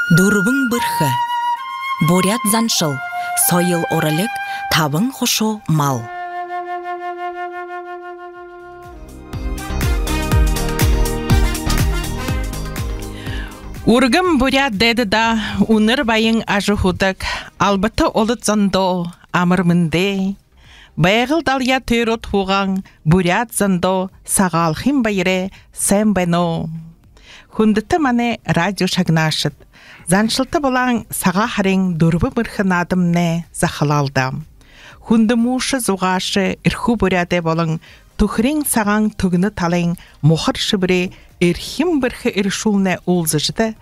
Дурбың бұрхы. Борят заншыл, сойыл орылық, табың хошо мал. Ургым бурят деді да, уныр байың ажы-худық, албыты олыт зандо, амырмынде. Байғыл далия түйрот хуған, бурят зандо, сағалхим байыре, сән бәно. Хундыты мане радио шагнашыд. Заншылты болаң саға харин дурбы бұрхын адымне захалалдам. Хунды мушы зуғашы ирху буряде болың, тухрин саған түгіні талың, мохыр шыбыре, ирхим бұрхы иршулне улзыжды,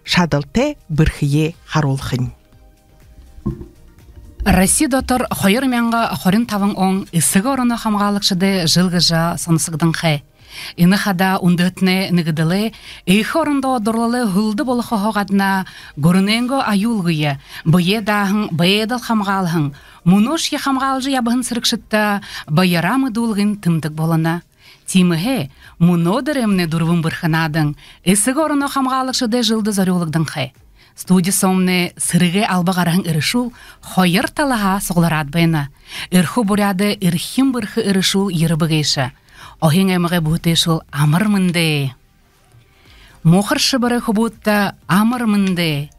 шадылте бұрхые харулхын. Россия дотор хойыр мянға хорин тавың оң, исығы орыны хамғалықшыды жылғыжа сонысығдың хай. Ины хада ундытне нигдылы, их орында дорлалы хулды болықы хоғадна, көріненгі аюлғыя, бұе дағын, бұеділ хамғалғын, мұнош е хамғалжы ябығын сырықшытта, байарамы дулғын тымдық болына. Тиміге, мұнодырымне дұрвын бұрхынадың, исығы орыны хамғалықшыды жылды зарулығдың хай. Студия сомне сырыге албағарағын ірішул, хойыр талаға соғларад байына. Ирху буряды ирхим бұрхы ірішул ерібігейші. Охин эмеге бутешул амырмынде. Мохыр шыбыры хубутта амырмынде.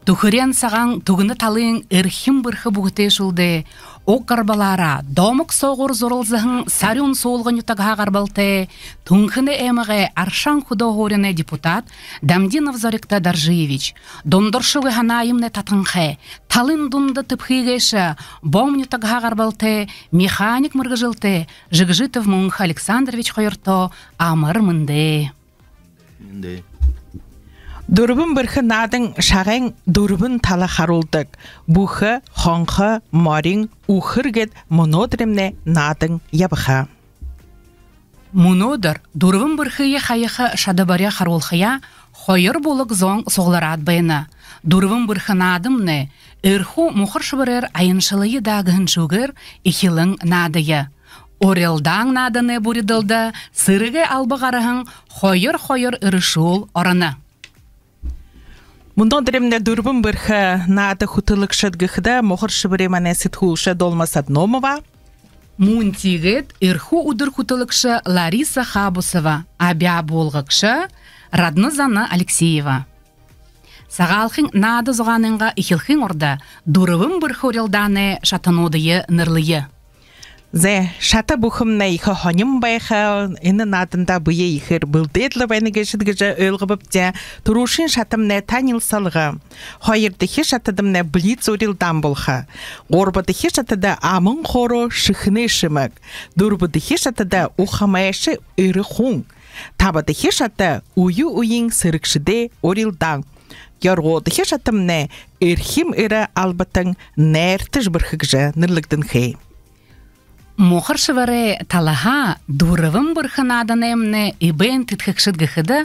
Тухырен саған тугыны талын ирхим бұрхы бутешулде. О карбалара, домық соғыр зорылзығын сарюн соғылғын ютаға қарбалте. Туңхыны эмеге аршан худоғорыне депутат Дамдинов Зарикта Даржиевич. Дондоршығы ғанайымне татынхе. Талын дунды тыпхигейші, бом ютаға қарбалте, механик мұрғыжылте, Жығжитов Мунх Александрович қойырто амырмынде. Дурбын бұрхы надың шағын дурбын талы харулдық. Бұхы, хонқы, марин, ухыргет монодырымне надың ябыға. Монодыр, дурбын бұрхые қайықы шадабаря харулхыя, хойыр болық зоң соғларад байына. Дурбын бұрхы надымне, үрху мұқыр шыбырыр айыншылығы дағын шуғыр, ихилың надыя. Орелдаң надыны бұридылды, сырығы албығарығын хойыр үрішул орыны. Мұндан діремне дұрбын бұрхы нады хутылық шыдғықыда мұғыр шыбыре мане сітхулшы долмасад номова. Мунтигет ирху удыр хутылықшы Лариса Хабусова, абя болғықшы Раднызаны Алексеева. Сағалқын нады зұғаныңға ихилқын орда дұрбын бұрхы орелданы шатанодыйы нұрлыйы. Зе, шата бұхымна иқы хоним байха, ины надында бұйе иқыр бұлдедлі байныге жидгіжі өлгі бұпте, тұрушын шатымне танил салға. Хойырдығы шатадымне блиц орилдан болға. Орбадығы шатада амын қору шықыны шымық. Дұрбадығы шатада ұқамайшы үрі хуң. Табадығы шата уйын сырықшыде орилдан. Ярғодығы шатымне үрхим үрі албытың нәртіж бірхігжі нұрлығдың хей. Мохыр шывары талаға дұрывым бұрхынадан әміне ибен тітхікшіт гіхіді,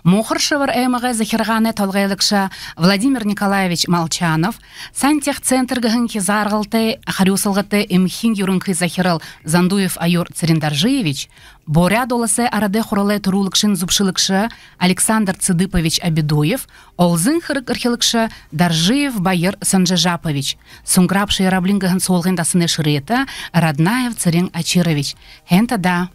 мохыр шывар әміға захирғаны толғайлықша Владимир Николаевич Молчанов, сантех-центр гіхін кезарғылты, харюсылғыты эмхин юрынқы захирыл Зандуев Айор Цариндаржиевич, Боря доласы арады құрылы тұрулықшын зубшылықшы Александр Цыдыпович Абедуев, олзын хырық ұрхилықшы Даржиев Байыр Санжажапович, сұңғрапшы яраблингіғын солғындасыны шыреті Раднаев Царин Ачирович. Хента да.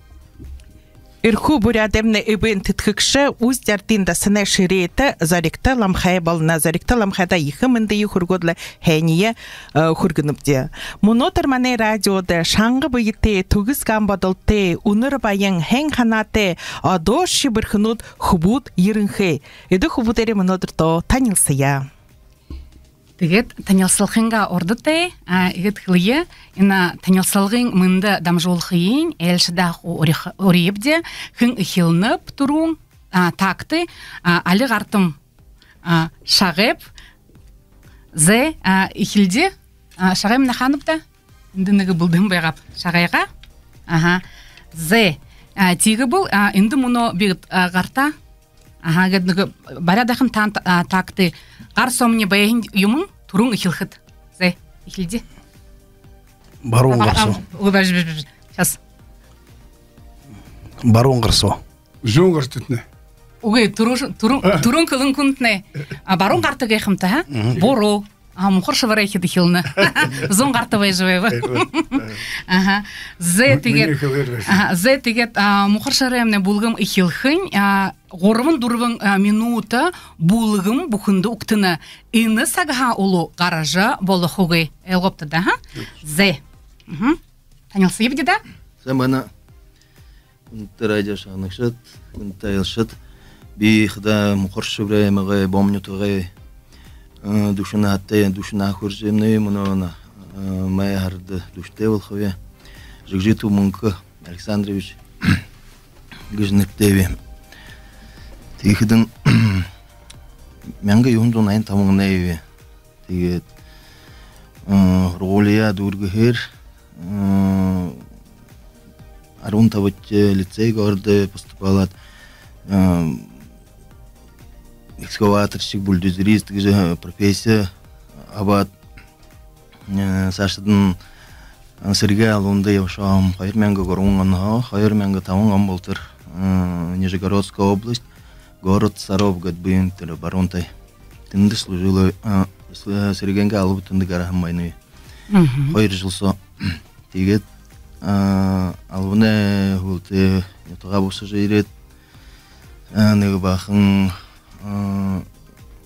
Ирху бурядемне ибен титхикше уз дярдинда сыне ширеті Зарикта ламхай балына. Зарикта ламхайда ихымынды юхургодлы хәния хургыныбде. Мұнотыр мане радиода шаңғы бұйыте тугыз гамбадылте уныр байын хәң ханате адоши бірхынуд хубуд ерінхе. Еді хубуд әрі мұнотырто танилсыя. Тегет танилсылғынға ордыте, егет хылые, ина танилсылғын мында дамжолхыйын, әлшідақ орыйыпде, хын ихилнып тұрун, такты, алі ғартым шағып, зе ихилде, шағым наханыпта, үндінігі бұлдым байғап шағайға, зе тегі бұл, үнді мұны бігіт ғарта, барадақым такты, Қар сомне баяғын юмын тұрың ихилхыт. Зай, ихилде? Баруын қарсо. Сейчас. Баруын қарсо. Жон қарстытны. угы турун кылын күнтне. Барун карты гехмта, ха? Боро. Мухор шварайхи дихилна. Зон карты вайжвева. Ага. Зе тигет мухор шараемне булгым ихилхын, горвын дурвын минута булгым бухынды уктына. Ины сагха улу гаража болохугы. Элгопта да, ха? Зе. Танилсы ебди да? Замана радио шагныкшыт, тайылшыт. Бихда мухор швараемге бомнютугы душина атте душина хуржемне мона май харды душте волхове жигжиту мунка Александрович гыжныктеве тихидин менге юндун айн тамыгневе тигет ролия дургер арунтавыч лицей горде поступалат экскаваторщик, бульдозерист, где профессия, абат Саштадын Сергей Алунда явшам, хайр менга горунганга, хайр менга тамунган болтыр, Нижегородская область, город Саров, гадбин, баронтай. Тынды служила Сергейга алып тынды гарахам майны. Хайр жылса, тегет, алуне гулты, ятуга болса жайрет, неге бахын,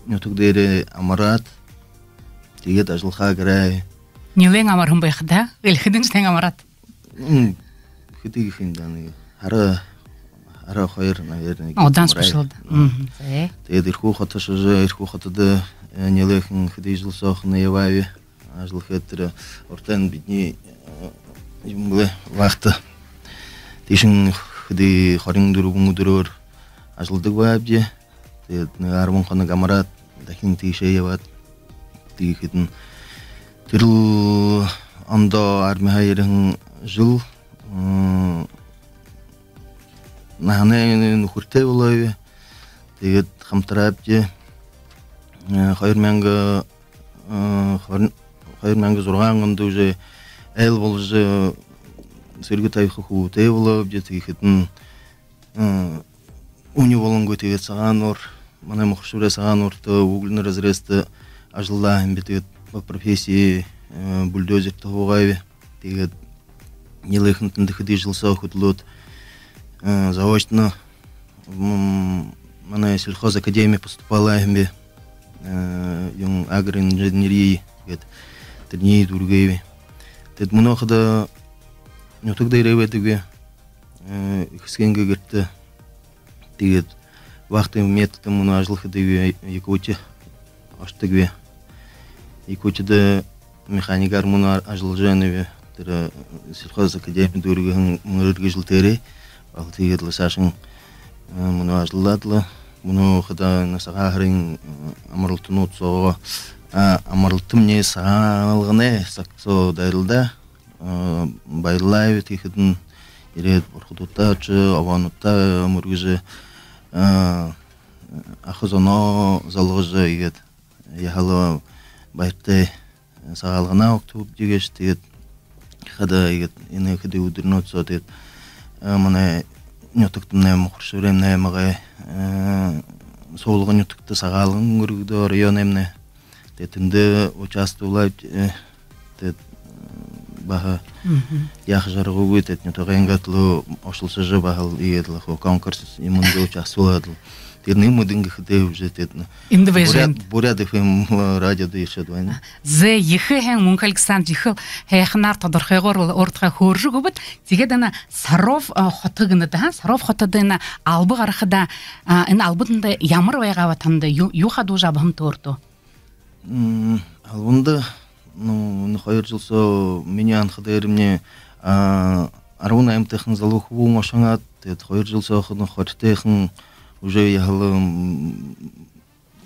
нютугдери амарат, тегет ажылха грай. Нилен амарым байхда, элхидин стен амарат. Хитиги хинданы, ара хайр, наверное. Одан спешилда. Тегет ирху хаташы же, ирху хатады нилехин хиди жылсох на явави, ажылхеттері ортен бидни юмлы вақты. Тешін хиди харин дұру бұңы дұрыр ажылдық байабде. Армон қаны гамарат, дахин тише яват, тигетін тіріл анда армия хайырың жыл, нағанайын хүрте олайы, тегет қамтырапте, хайыр мәңгі зорған ғынды уже әйл бол же сөргі тайқы құғытай олайы, тегетін уни волонгу тегет саған ор, мана мухшуре саған орты угльный разрезді ажыллахын бетегет по профессии бульдозер тағуғайве, тегет нелехін тіндіхіді жылса құтылуд заочно мана сельхоз академия поступалайын бе, юн агроинженерии тірней дұргайве. Тед мұнақыда нютықдай реветіге үкіскенге кертті. Тегет вақты методы мұны ажылқы деге екөте аштыгве. Екөтеді механикар мұны ажыл жәневе. Тірі сельхоз академия дөрігін мұнырге жылтері. Ал тегет лысашын мұны ажылладылы. Мұны қыда насаға ғырын амарлытын отсоға. Амарлытым не сағалғыне сақсо дайрылда. Байрлайве тегетін ерет бұрқыдутта ачы, аванутта мұргіжі ахызоно залғыжы егет яхалы байртай сағалғына оқтуып дегеш тегет қада егет ені қыды өдірін отсо тегет мұны нютықтымны мұқыршырымны мағай соғылғы нютықты сағалғын көргіді район емні тетінді участы олай тет баха яхы жарғы өтет нютыға енгатылы ашылсы жы бағыл егетлі конкурс имунды участы оладыл. Терні мұдыңғы қыды өжететіні. Инді байжен. Буряд FM радиода ешеді вайны. Зе ехі әң мұнқ Александр ехіл әйқынар тадырқай ғорылы ортыға көржі көбіт. Тегедіні Саров хотығыны да, Саров хотыдыны албы ғарқыда, албыдында ямыр вайға ватанды, юқаду жабығым тұрды. Албында хайыр жылсы мені анқыда ерімне аруна әмтеқін залуқы бұң ашаңат, хайыр жылсы ақыны харитеқін уже яғылы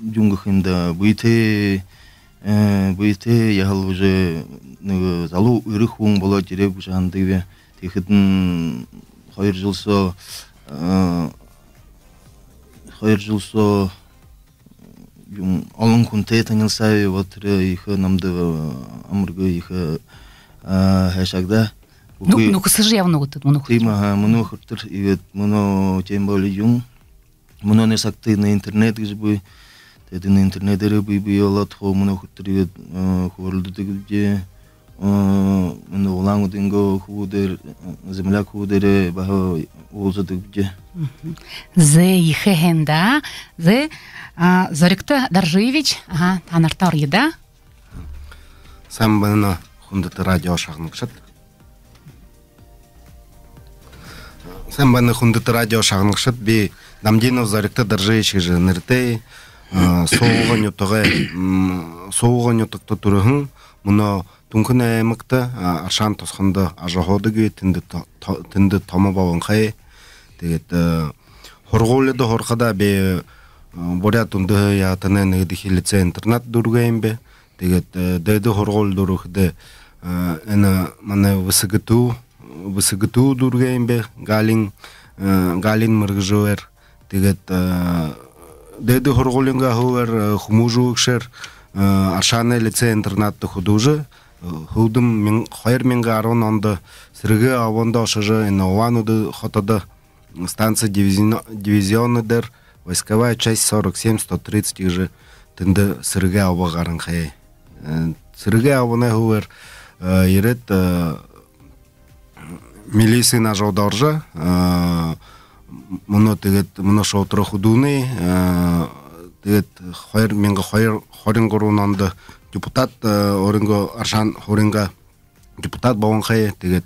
жүнгіхінде бұйте яғылы уже залу үрік бұң бола дерек жағындығы текетін хайыр жылсы алын күнте таңылсай отыры ехі намды амырғы ехі әшағда. Ну, кысыжы явно өтті, мұны құттыр. Мұны құттыр, мұны тем болы жүң. Муно не сакты на интернет гэж буй. Тэгээд энэ интернетээр бий болоод хоо муно хөтрээд хөөрлөдөг где муно улаангуудынго хүүдэр земля хүүдэр баа уулздаг где. Зе ихэнда зе Зорикто Даржиевич танартар еда. Сам бана хундат радио шагнагшат. Сам бана хундат радио шагнагшат би Намдинов Зорикто Даржиевич гэж нэртэй сууган ютогтой түрхэн муно түнхэн аймагта Аршаан тусханд ажихуудаг тэнд томо бовонхай тэгээд хургуулд хорхада би бурят үндэ ятана нэгд хилцэ интернет дүргэм бэ тэгээд дэд хургуул дүрхдэ эна манай высгэтүү дүргэм бэ галин мэргэжээр тэгээд дэд хургуулынга хөвөр хүмүүжүүгшэр Аршааны лицей интернат худужи худым 2010 онд сэргээ авондоо шажа энэ Увануд хотод станция дивизионнер войсковая часть 47-130 же тэнд сэргээ аваагаран хай сэргээ авны хөвөр ирээд милицийн ажуудорж мөн тэгээд мөн шоутрах худууны тэгээд 2023 онд депутат оринго Аршаан хоринга депутат бовонхай тэгээд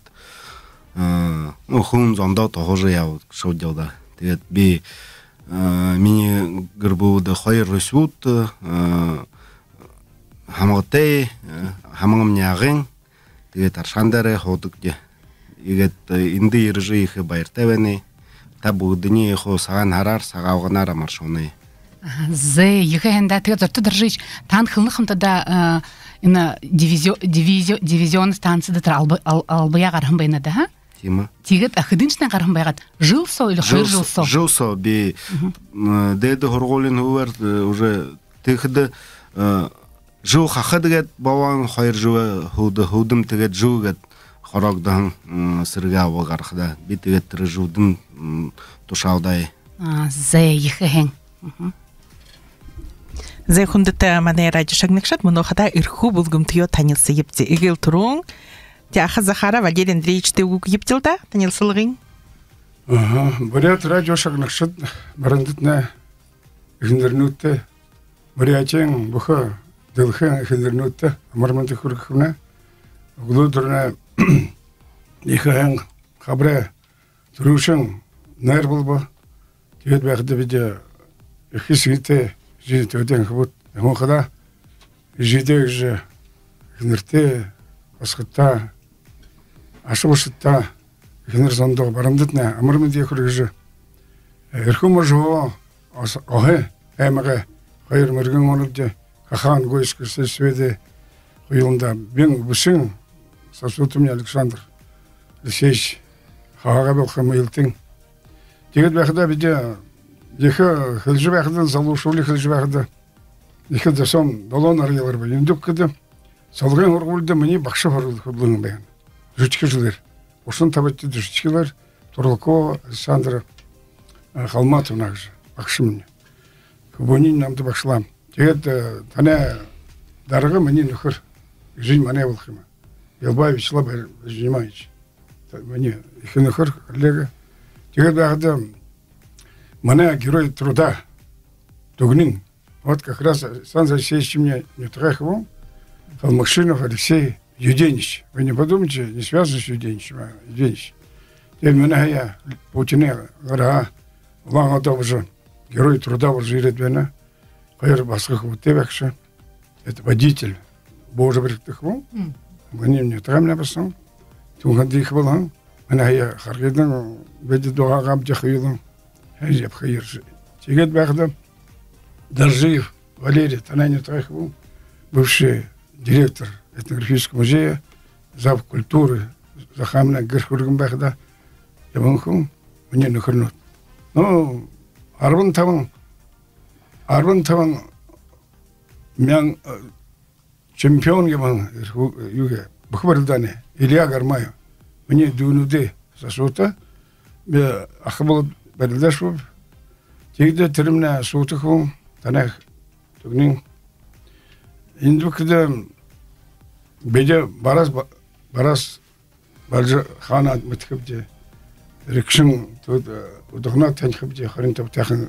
хүн зондоо тохож яв шоудяда тэгээд би миний гэрбүүд 2 ресут хамгатай хамгамнягын тэгээд Аршаан дээр хуудаг тэгээд эндээ ирж их баяртай байна. Та бүгдний их сагаан хараар сагааганаар маршууны. Зе ихэнда тэгээд Зорикто Даржиевич тан хылнахымтада энэ дивизион станцияда албая гархан байна да. Тийм. Тэгээд ахыдынчны гархан байгаад жил соо или 2 жил соо. Жил соо би дэд хургуулын хөвөр уже тэгэхэд жил хахадгээд бовон 2 жил хөөдөм тэгээд жүүгээд хорогдон сэргээ аваа гарахда би тэгээд тэр жүүдэн тушаавдай. Зе ихэн. Зе хүндэт манай радио шагнагшат мөнөхада ирхүү бүлгэмтгио танилсан ебзи игэл турун Тяха Захара Валерий Андреевич ты египтил да танилсылгын. Бурят радио шагнагшат барандытна ихнернүтте бурятын буха дэлхэн ихнернүтте амарманты хүрхвна углудурна ихэн хабре турушин нэр болбо тэгээд байхад бид ихсгийтэй жидөөдөн хөвөт хонхада жидэж ихнэртэй асгата ашуушта ихнэр сондоо барамдтна амарманты хүргэж эрхөмөжөө охе эмэгэ хоёр мөргөн онод хахан гойскс сведе уйлда бин бүшин сасутым Александр Алексеевич хаагабыл хэмэлтэн тэгээд байхад бид их хэлж байхад залуушууль хэлж байхад их дэсэн долонар ялар байна. Эндүкэд салгын ургуулд миний багш хөрлөн байна. Жүчгчлэр усан тавт жүчглэр Турлко Александр Халматовна багш минь. Хөвөний намд багшлам. Тэгээд таны дарга миний нөхөр жин манай болох юм. Ялбай Вячеслав Владимирович. Мне их нөхөр коллега. Тэгээд байхад манай герой труда Дугнин. Вот как раз Александр Алексеевич мне не трахал. Холмакшинов Алексей Юденич. Вы не подумайте, не связаны с Юденичем, а Юденич. Теперь меня я Путине гора ланга тоже герой труда уже ирет Хайр басхах утевекше. Это водитель. Боже брехтаху. Они мне трамля басам. Тунхадих было. Меня я харгидан ведь дуга габдихилан. Я бхайр. Тигет бахда Даржиев Валерий Танани Трахову, бывший директор этнографического музея, зав культуры Захамна Герхургамбахда, Ябанху, мне нахрнут. Ну, Арван Таван, мян чемпион Ябан Юге, Бахвардане, Илья Гармаю, мне дунуды сосута, Ахабал Бардашев, Тегде тірімне суытықым, танақ түгнің. Инді күді беде барас балжы хана мүткіп де, рекшін ұдығына тәнқіп де, қарын тап тәқін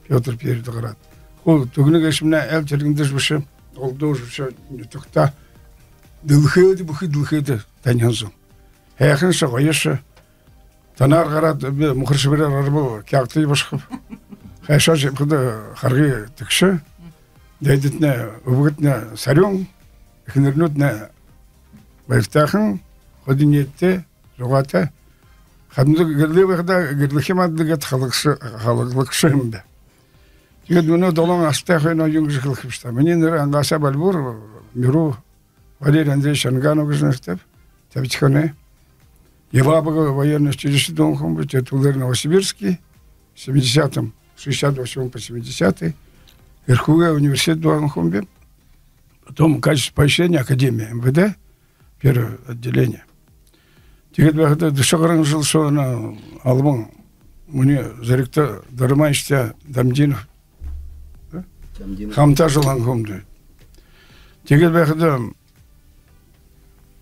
Петр Перді қарады. Ол түгінік ешімне әл тергінді жүші, олды жүші түқта дылхеді, бұхи дылхеді тәнянсың. Әйқінші ғайышы, танар қарады, мұқыршы бірер арбы кәқтей башқып, қайша жепқыды қарғы түкші, дәйдітіне, ұбығытіне сарың, үкінірнүтіне байықтақын, қодинетті, жоғаты, қадымды гірлі бұқыда гірліхе маддығыт қалықшығым бе. Тегет мұны долан астай қойна юңгіжі қылқыпшта. Менен аңғаса балбур, Миру Валерий Андреевич Анганов кыжныртып, Тавичканы, Елабығы военный училище Донхом, Тулер Новосибирский, 70-м, 68 по 70-й, Верховый университет Донхомбе, потом качество поощрения Академия МВД, первое отделение. Тегет бәғыда дұшығырың жыл соғына алымың, мұне заректі Дарымайшта Дамдинов, Хамта жылан комды. Тегет бәғыда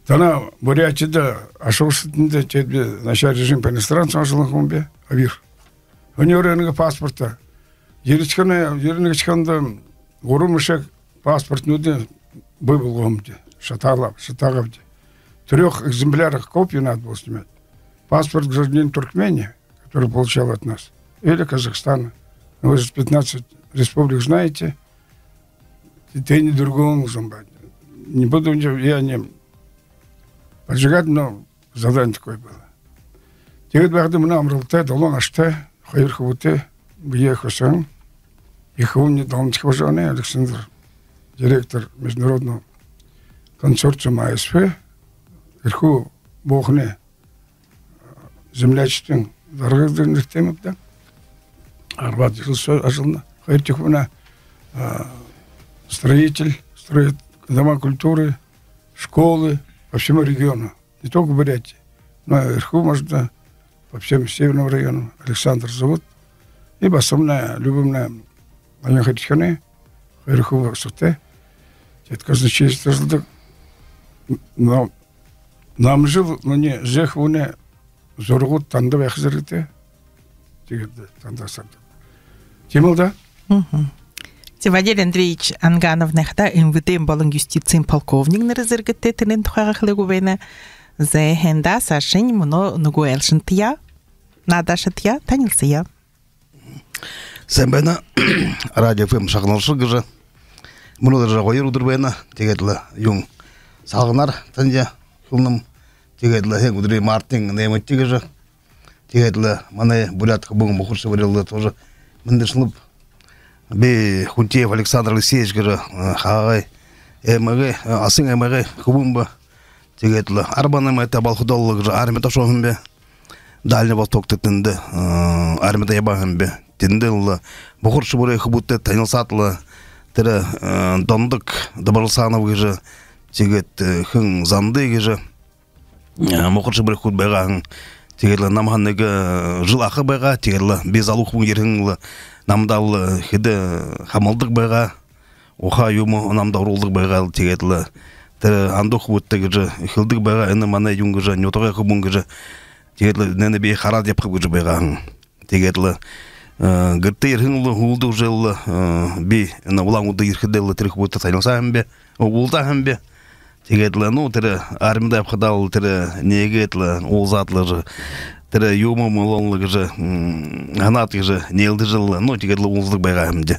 тана Бурятияда ашылшытында тедбе начар режим по иностранцам жылан комбе, авир. Өнеренгі паспорта. Ерінгі чықанда ғұру мүшек паспортнуды был комды, шатағавды. 3 экземплярах копий надо было снимать. Паспорт гражданина Туркмении, который получал от нас, или Казахстана. Вы же 15 республик знаете, и ты не другого нужен брать. Не буду я не поджигать, но задание такое было. Тегет бәғді мұна амрылты, долон ашты, хайыр хывыты, бұе хөсен, и хывымне Далмтик Важаны Александр, директор международного консорциума АСФ, Верху Бохне, землячествен заргыздырных теміп да, Арбат жыл ажылына. Хайыртик мұна строитель, строит дома культуры, школы по всему региону, не только в Бурятии, но и вверху, можно, по всем северному району. Александр зовут. И басомная, любимая Аня Хатиханы, вверху Сухте. Это казначейство жил, но нам жил, но не жех вуне зоргут танда вяхзарыте. Тигерде танда сарды. Темылда? Валерий Андреевич Анганов нахта МВД болон юстициин полковник нырызыргытте тенен тухагахлы губена за хенда сашень муно нугу элшинтия надашытия танилсия. Сэмбэна радио ФМ шагналшы гыжы муно дыржа гойыр удырбэна тегетлы юң салгынар тanja хылным тегетлы хең удыры мартин неметти гыжы тегетлы маны бурят бүгүн бухурсы вырылды тоже мындышылып бе Хунтеев Александр Алексеевич гыжы хагай эмэгэ асын эмэгэ хубумба тегетлы арбаным это балхудаллы гыжы армия ташоғын бе Дальний Восток тетинде армияда ябағын бе тендел бухуршы бурай хубутте танилсатлы тірі дондык Добросанов гыжы тегет хын занды гыжы мухуршы бурай худ байгағын тегетлі намханныгы жыл ақы байға тегетлі без алух бұн ерхіңлі намдалы хиді хамалдық байға оха юмы намда урулдық байға тегетлі тірі андық хубутте гыжы хилдық байға әні мана юн гыжы нетоғай хубун гыжы тегетлі нәні бей қара деп қып гыжы байғағын тегетлі гырты ерхіңлі улды ұжелі бей улаң ұды ерхіделі тірі хубутте танылсағын бе улдағын бе тегетлі ну тірі армияда апқадалы тірі негетлі олзатлы жы тірі юмы мұлонлы гыжы ғанат гыжы нелді жылы ну тегетлі улздық байғағын де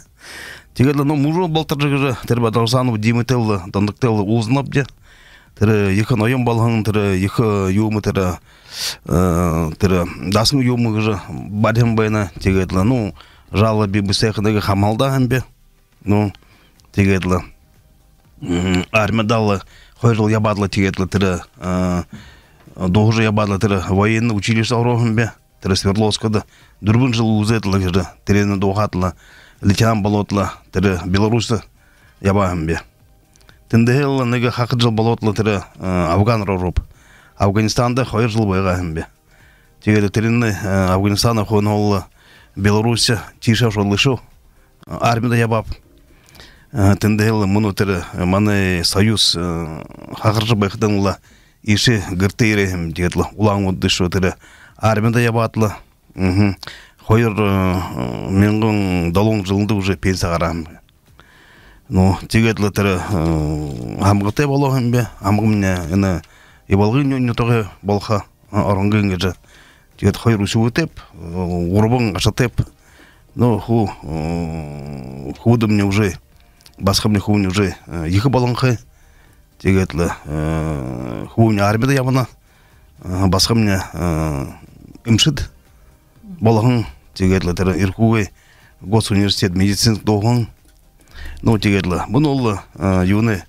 тегетлі ну мұжыл болтыр жы тірі Бадросанов димителі дондықтелі улзынап де тірі екі ноем балғын тірі екі юмы тірі дасың юмы гыжы барем байна тегетлі ну жалы бі бұсайқыдығы хамалдағын бе ну тегетлі армиядалы қой жыл ябадлы тегетлі тірі доғжы ябадлы тірі военный училище ауроғын бе тірі Свердловскада дүрбін жыл ұзетлі гыжы тірені доғатлы лейтенант болотлы тірі Беларусы ябағын бе тіндігелі неге хақыт жыл болотлы тірі Афган рорып Афганистанда қой жыл байғағын бе тегетлі тірені Афганистанда қойын олы Беларуся тише жолышу армияда ябап. Тендел монотер маны союз хагыржы байхданла иши гыртыйрем дегетлы улаң удышу тире армияда ябатлы. Хойыр менгон долон жылында уже пенсия қарам. Ну, тегетлі тірі амғытай болуғын бе, амғымне әні ебалғы нөтіғі болға орынғын кежі. Тегет хойыр үсі өтеп, урбың ашатеп. Ну, худым не уже, басқа мне худым уже екі болыңқы. Тегетлі худым армияда ябына, басқа мне имшид болғын. Тегетлі тірі иркуғай госуниверситет медицинск доғын. Ну, тегетлі, бұн олы юны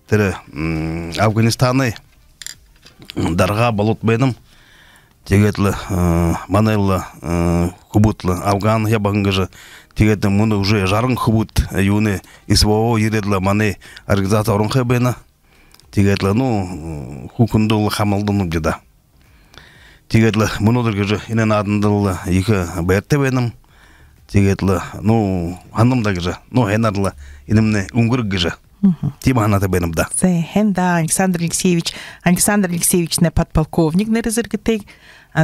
тірі Афганистаны дарға болот бәйнім. Тегетлі, манайлы хубутлы Афган ябағыңғыжы. Тегетлі, мұны уже жарың хубут юны СВО ередлі маны организация орынқы бәйні. Тегетлі, ну, хукындылы хамалдыны деді. Тегетлі, мұны дұргыжы инен адындылы екі бәйірті бәйнім. Тегетлі, ну, анымда гыжы, ну, әнарлы инімні үңгір гыжы. Тима анаты бәйнім да. Хенда Александр Алексеевич не подполковник не резергетей.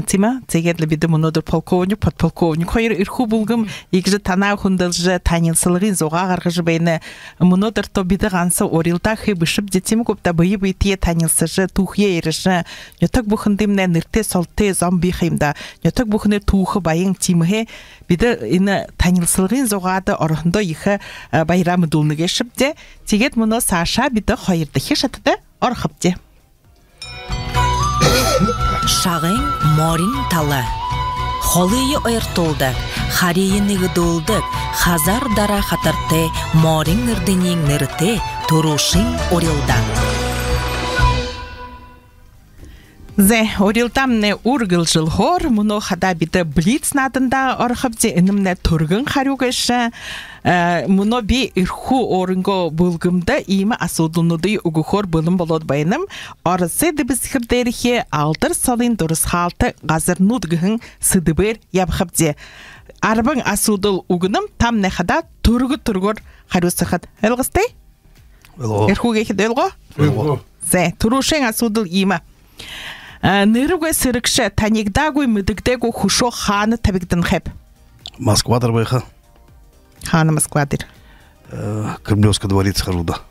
Тима, тегетлі биді мұнодыр полковник, подполковник. Хойыр ирху бұлғым, екжі тана хүнділжі танилсылығын зоға ғарғыжы бәйні мұнодыр то биді ғансы орилта хыбышып детемі көпті бұйы бейтие танилсыжы, тухе еріші. Нетік бұхындымне нірте солте зомби хеймда. Нетік бұхыныр тухы байың тиміге биді іні танилсылығын зоғады орғында ехі байрамы дұлны кешіп де. Тегет мұны Саша биді хойырды хешатыды орғып де. Шағын морин талы. Холыйы ойыртылды, харейі нығыдылдық, хазар дара қатырты, морин үрдінен нірті, тұрушын орилдан. Орилтам не ургыл жылғыр, мұны қада биді блиц надында орғып де інімне тұрғын қаруғышы. Мұны би үрху орынғы бұлғымда имі асудылныды үгіхор бұлым болуд байыным. Арысы дыбыз қырдеріхе алтыр салын дұрыс қалты ғазыр нұдғығын сыдыбыр ябқып де. Арбың асудыл үгінім там не қада тұрғы-тұрғыр қарусықыд. Әлғыстай? Үрху кекеді әлгі? Элго. Тұрушен асудыл имі. Нырыгой сырыкшы танигдагой мыдыгдагой хушо ханы табигдын хэп. Москвадар байха. Ханы Москвадыр. Кремлевский дворец хожу, да.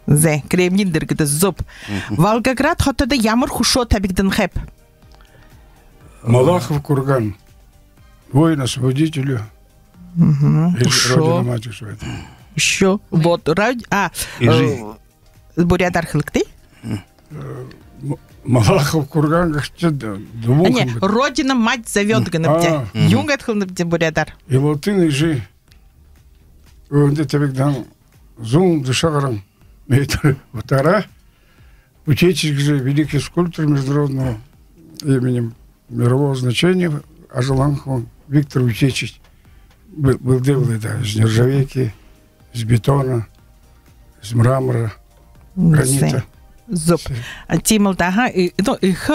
Кремлин дыргыды зуб. Волгоград хотады ямыр хушо табигдын хэп. Малахов Курган. Воин-освободителю. Родина мать швед. Еще. Вот. Бурят архилыкты? Малахов Курган как-то Не, родина мать зовет гынып. Юнгат хылнып де бурядар. И вот ты нежи. Önde tabi'den zoom дышаром. Это вторая. Учитель же великий скульптор международного именем мирового значения Ажаланхов Виктор Учечич был делал это из нержавейки, из бетона, из мрамора, гранита. Зуб. Тималдаха, их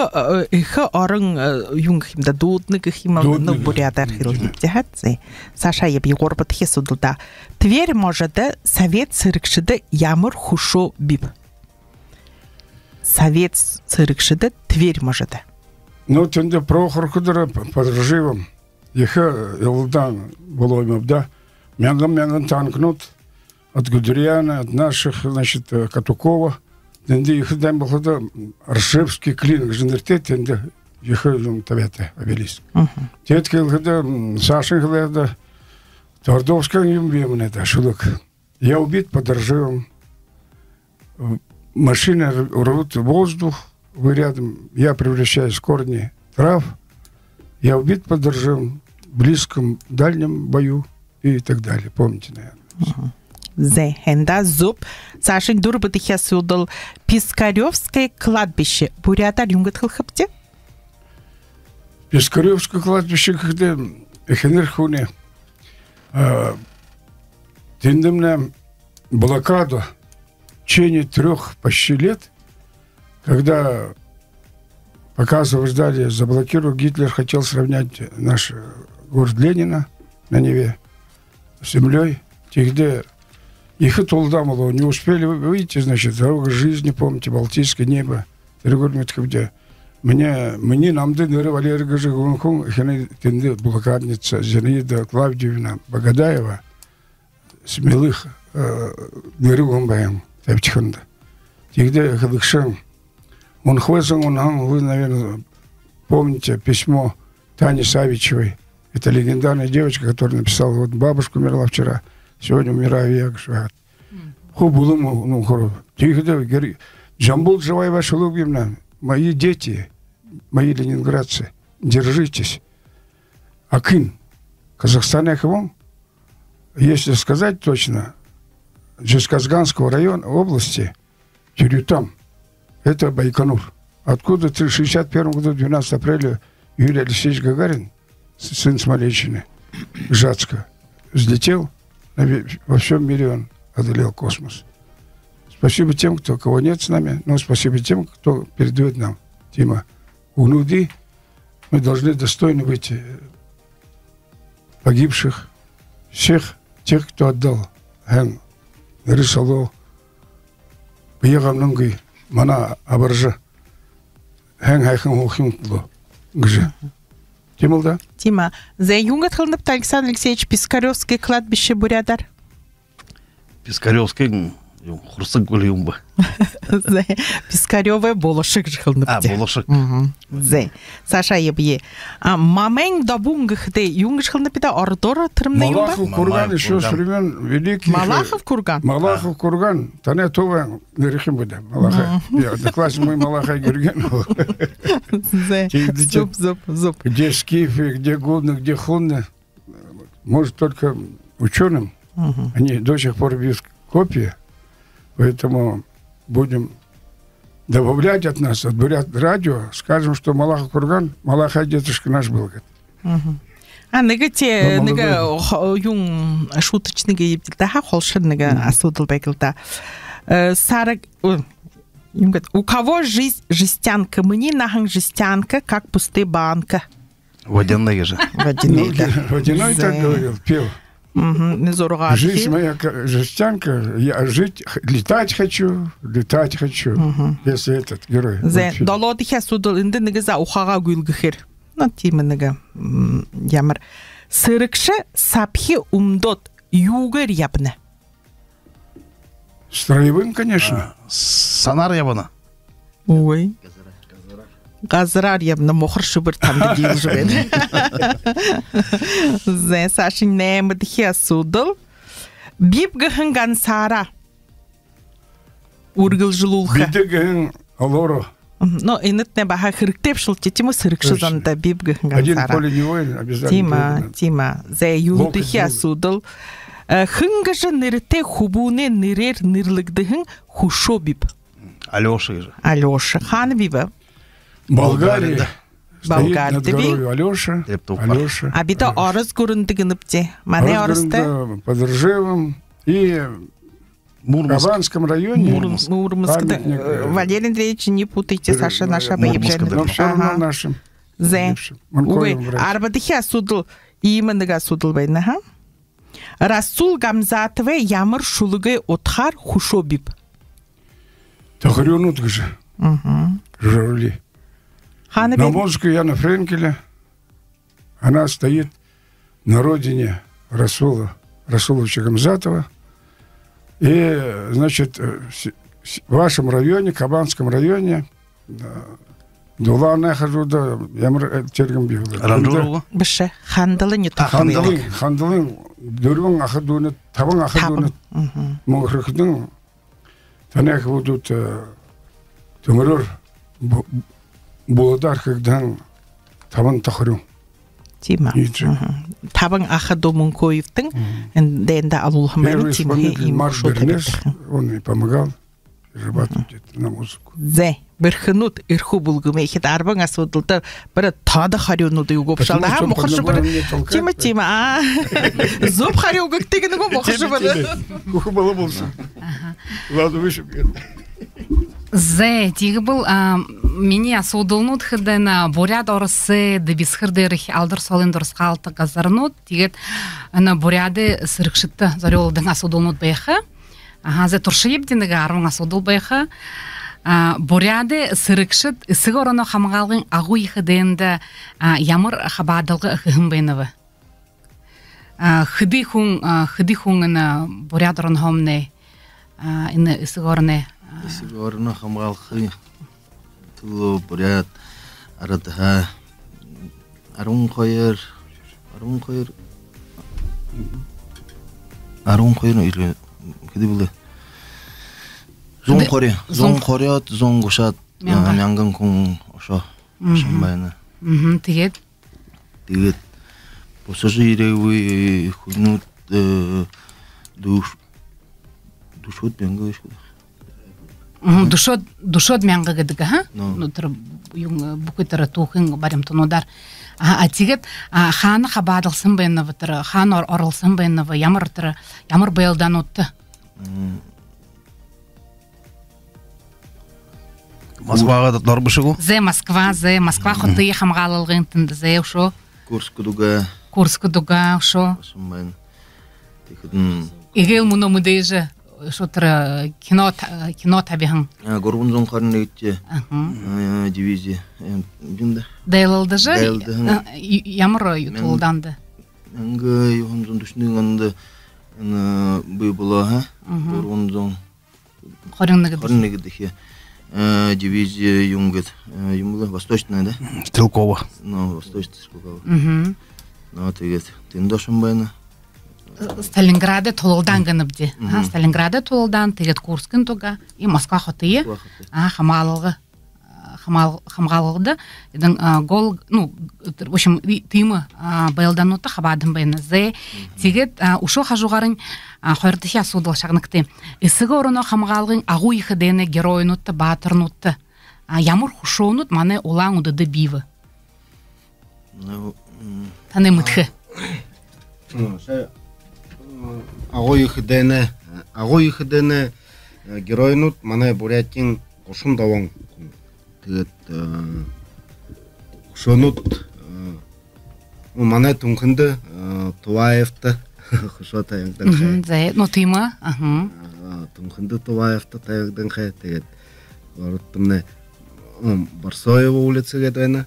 орын юнгхимда дудны гхимал ну бурядар хилдихатсы. Саша еби горбат хисудулда. Тверь может совет сырыкшыды ямыр хушо биб. Совет сырыкшыды Тверь может. Ну, тенде Прохор Кудра под режимом. Их Илдан было им да. Мянган танкнут от Гудериана, от наших, значит, Катукова. Тенде их там был Аршевский клин, женертет, тенде их тавете обелиск. Тетки когда Саша когда Твардовская им вемон это шулок. Я убит под режимом. Машины рвут воздух, вы рядом, я превращаюсь в корни трав, я убит под ржем в близком, дальнем бою и так далее. Помните, наверное. Хенда зуб. Сашин дурбы судал Пискаревское кладбище. Бурятар юнгат хылхыпте? Пискаревское кладбище, когда эхенерхуне тендемная блокаду в течение 3 почти лет, когда показывали, ждали, заблокировал, Гитлер хотел сравнять наш город Ленина на Неве с землей. Тигде их и толдамало, не успели выйти, значит, дорога жизни, помните, Балтийское небо. Где мне намды ныры Валерия Жигункун, хены тенды блокадница Зинаида Клавдиевна Богадаева, смелых ныры гумбаем, тайптиханда. Тигде хадыкшан. Он хвезан, вы, наверное, помните письмо Тани Савичевой. Это легендарная девочка, которая написала, вот бабушка умерла вчера, сегодня умираю я, говорит. Хубулым, ну, хоров. Тигде, Джамбул Джаваева Шулугивна, мои дети, мои ленинградцы, держитесь. Акын, Казахстан Эхвон, если сказать точно, Жесказганского района, области, Тюрютам, это Байконур. Откуда в 1961 году, 12 апреля, Юрий Алексеевич Гагарин, сын Смолеччины, Жацка, взлетел, во всем мире он одолел космос. Спасибо тем, кого нет с нами, но спасибо тем, кто передает нам. Тима, у Нуди мы должны достойно быть погибших, всех тех, кто отдал. Хэн Рисало, Пьегамнунгой, Мана Абаржа, Хэн Хайхан Хухингло, Гжи. Тимул, да? Тима, за юнгат хылнып Александр Алексеевич Пискаревский кладбище бурядар. Пискаревский Хурсак Гулюмба. Пискаревый болошек жхылнып. Болошек. Саша ебе. Мамень дабунгхде юнг жхылнып да ордора тырмны юмба. Малахов курган еще с времен великих. Малахов курган. Малахов курган. Тане това нерехим буде. Малаха. Я докласс мой Малаха Гюрген. Зуб. Где скифы, где гудны, где хунны. Может только ученым. Они до сих пор бьют копии. Поэтому будем добавлять от нас, от бурят радио, скажем, что Малаха Курган, Малаха дедушка наш был. Нега те, нега юн шуточныга ебдилда, холшынныга асудылбайгылда. Сарак, у кого жизнь жестянка? Мне нахং жестянка, как пустые банка. Водяные же. Водяной так говорил, пел. Жизнь моя жестянка, я летать хочу, если этот герой. Далодихя судал инде неге за ухага гүлгөхер. На тиме неге ямар. Сырыкшы сапхи умдот югер ябны. Строевым, конечно. Санар ябына. Ой. Газрар ябны мохыршы бір тамды дейл жібен. Зен сашын нәмідхе судыл. Бип гіхін гансара. Ургыл жылулха. Биді гіхін алору. Но инет не баха хырктеп шылте тиму сырыкшы занда бип гіхін гансара. Один поле воин обязательно. Тима. Зен юлдыхе судыл. Хынгыжы нырте хубуне нырер нырлыгдыхын хушо бип. Алёша же. Алёша. Хан бибі. Болгария. Болгар над горой Алёша. А бита орыз көріндігініпте. Мане орызды? Под Ржевом и Кабанском районе. Мурманск. Валерий Андреевич, не путайте, Саша, наша объявление. Но все равно нашим. Арбадыхе судыл, имендіға судыл байна, ха? Расул Гамзатове ямыр шулыгы отхар хушобип. Тахарионут гжи. Журавли. На музыку Яна Френкеля. Она стоит на родине Расуловича Гамзатова. И, значит, в вашем районе, Кабанском районе, Дула нахожу, да, я тергам бил. Ранжурова? Беше, хандалы не таханы. Хандалын, дөрвен ахадуны, табын ахадуны, мұғырықдың, танақ будут тумырыр, Буладар, когда табан тахарю. Тима. Табан ахаду мункоевтың, дәнді алулхамары тимхе им шо табеттіхін. Он мне помогал зарабатывать на музыку. Зе, бірхінут ирху бұлгыме, ехет арбан асудылды, бірі тады харионуды югоп шалды. Мұқыршы бірі, Тима, зоп харио гөктегіні го мұқыршы бірі. Кухы бала болсын. Ладно, вышіп. Зе, тегі бұл меня судулнут хидена буряд орысы дебисхирдерих алдыр солын дұрысқалты газарнут тегет ана буряды сырықшытты зарелдың асудулнут байха зе туршиып дендігі арвың асудул байха буряды сырықшыт ысығы ороны хамғалғын ағу ихиденді ямыр хабадылғы ұхығын байнывы хыды хүн ана буряд орын хомне ысығы ороны Сигорно хамгалхи тулу бурят аратха арун khoyer или кеди буле зон хорят зон гушат мянган кун ошо шамбайна тегет пассажиры хунут душот мянган душот мянга гэдігі, ха? Бүкітірі тухын барым тұнудар. Тегет, ханы хабадылсын байынывы, хан орылсын байынывы, ямыр байылдан отты. Москваға да дорбышы ғу? Москва құтты хамғалылғын тінді, ұшо. Курскудуга, ұшо. Егел мұны мүдейжі. Шутра кино табихан. Горбунзон қарнетте. Дивизия. Бинде. Дайлылды же? Ямыр ютулданды. Анга юхунзон дүшнігінді бүй бұла. Горбунзон. Қарнегідіхе. Дивизия юнгет. Юмбыла восточная, да? Стрелкова. Восточная Стрелкова. Тегет. Тендошын байна. Сталинграде толылдан гыныбде. Сталинграде толылдан, тегет Курскын тога, и Москва хотые. Хамғалылды. Гол, в общем, тыймы байылдануты хабадым байны. Тегет ушо хажуғарын қойырдыхи асудыл шағыныкты. Исығы орыны хамғалығын ағу ихідені геройнутты, батырнутты. Ямыр хушоунут маны олаң удыды бивы. Таны мұтхы. Агой ихдене геройнут мане бурятин кошун даван тегет кошонут мане тунхынды Туваевты хошо таягдан хай. Тыйма. Тунхынды Туваевты таягдан хай тегет вороттымне Барсоева улицыга дайна.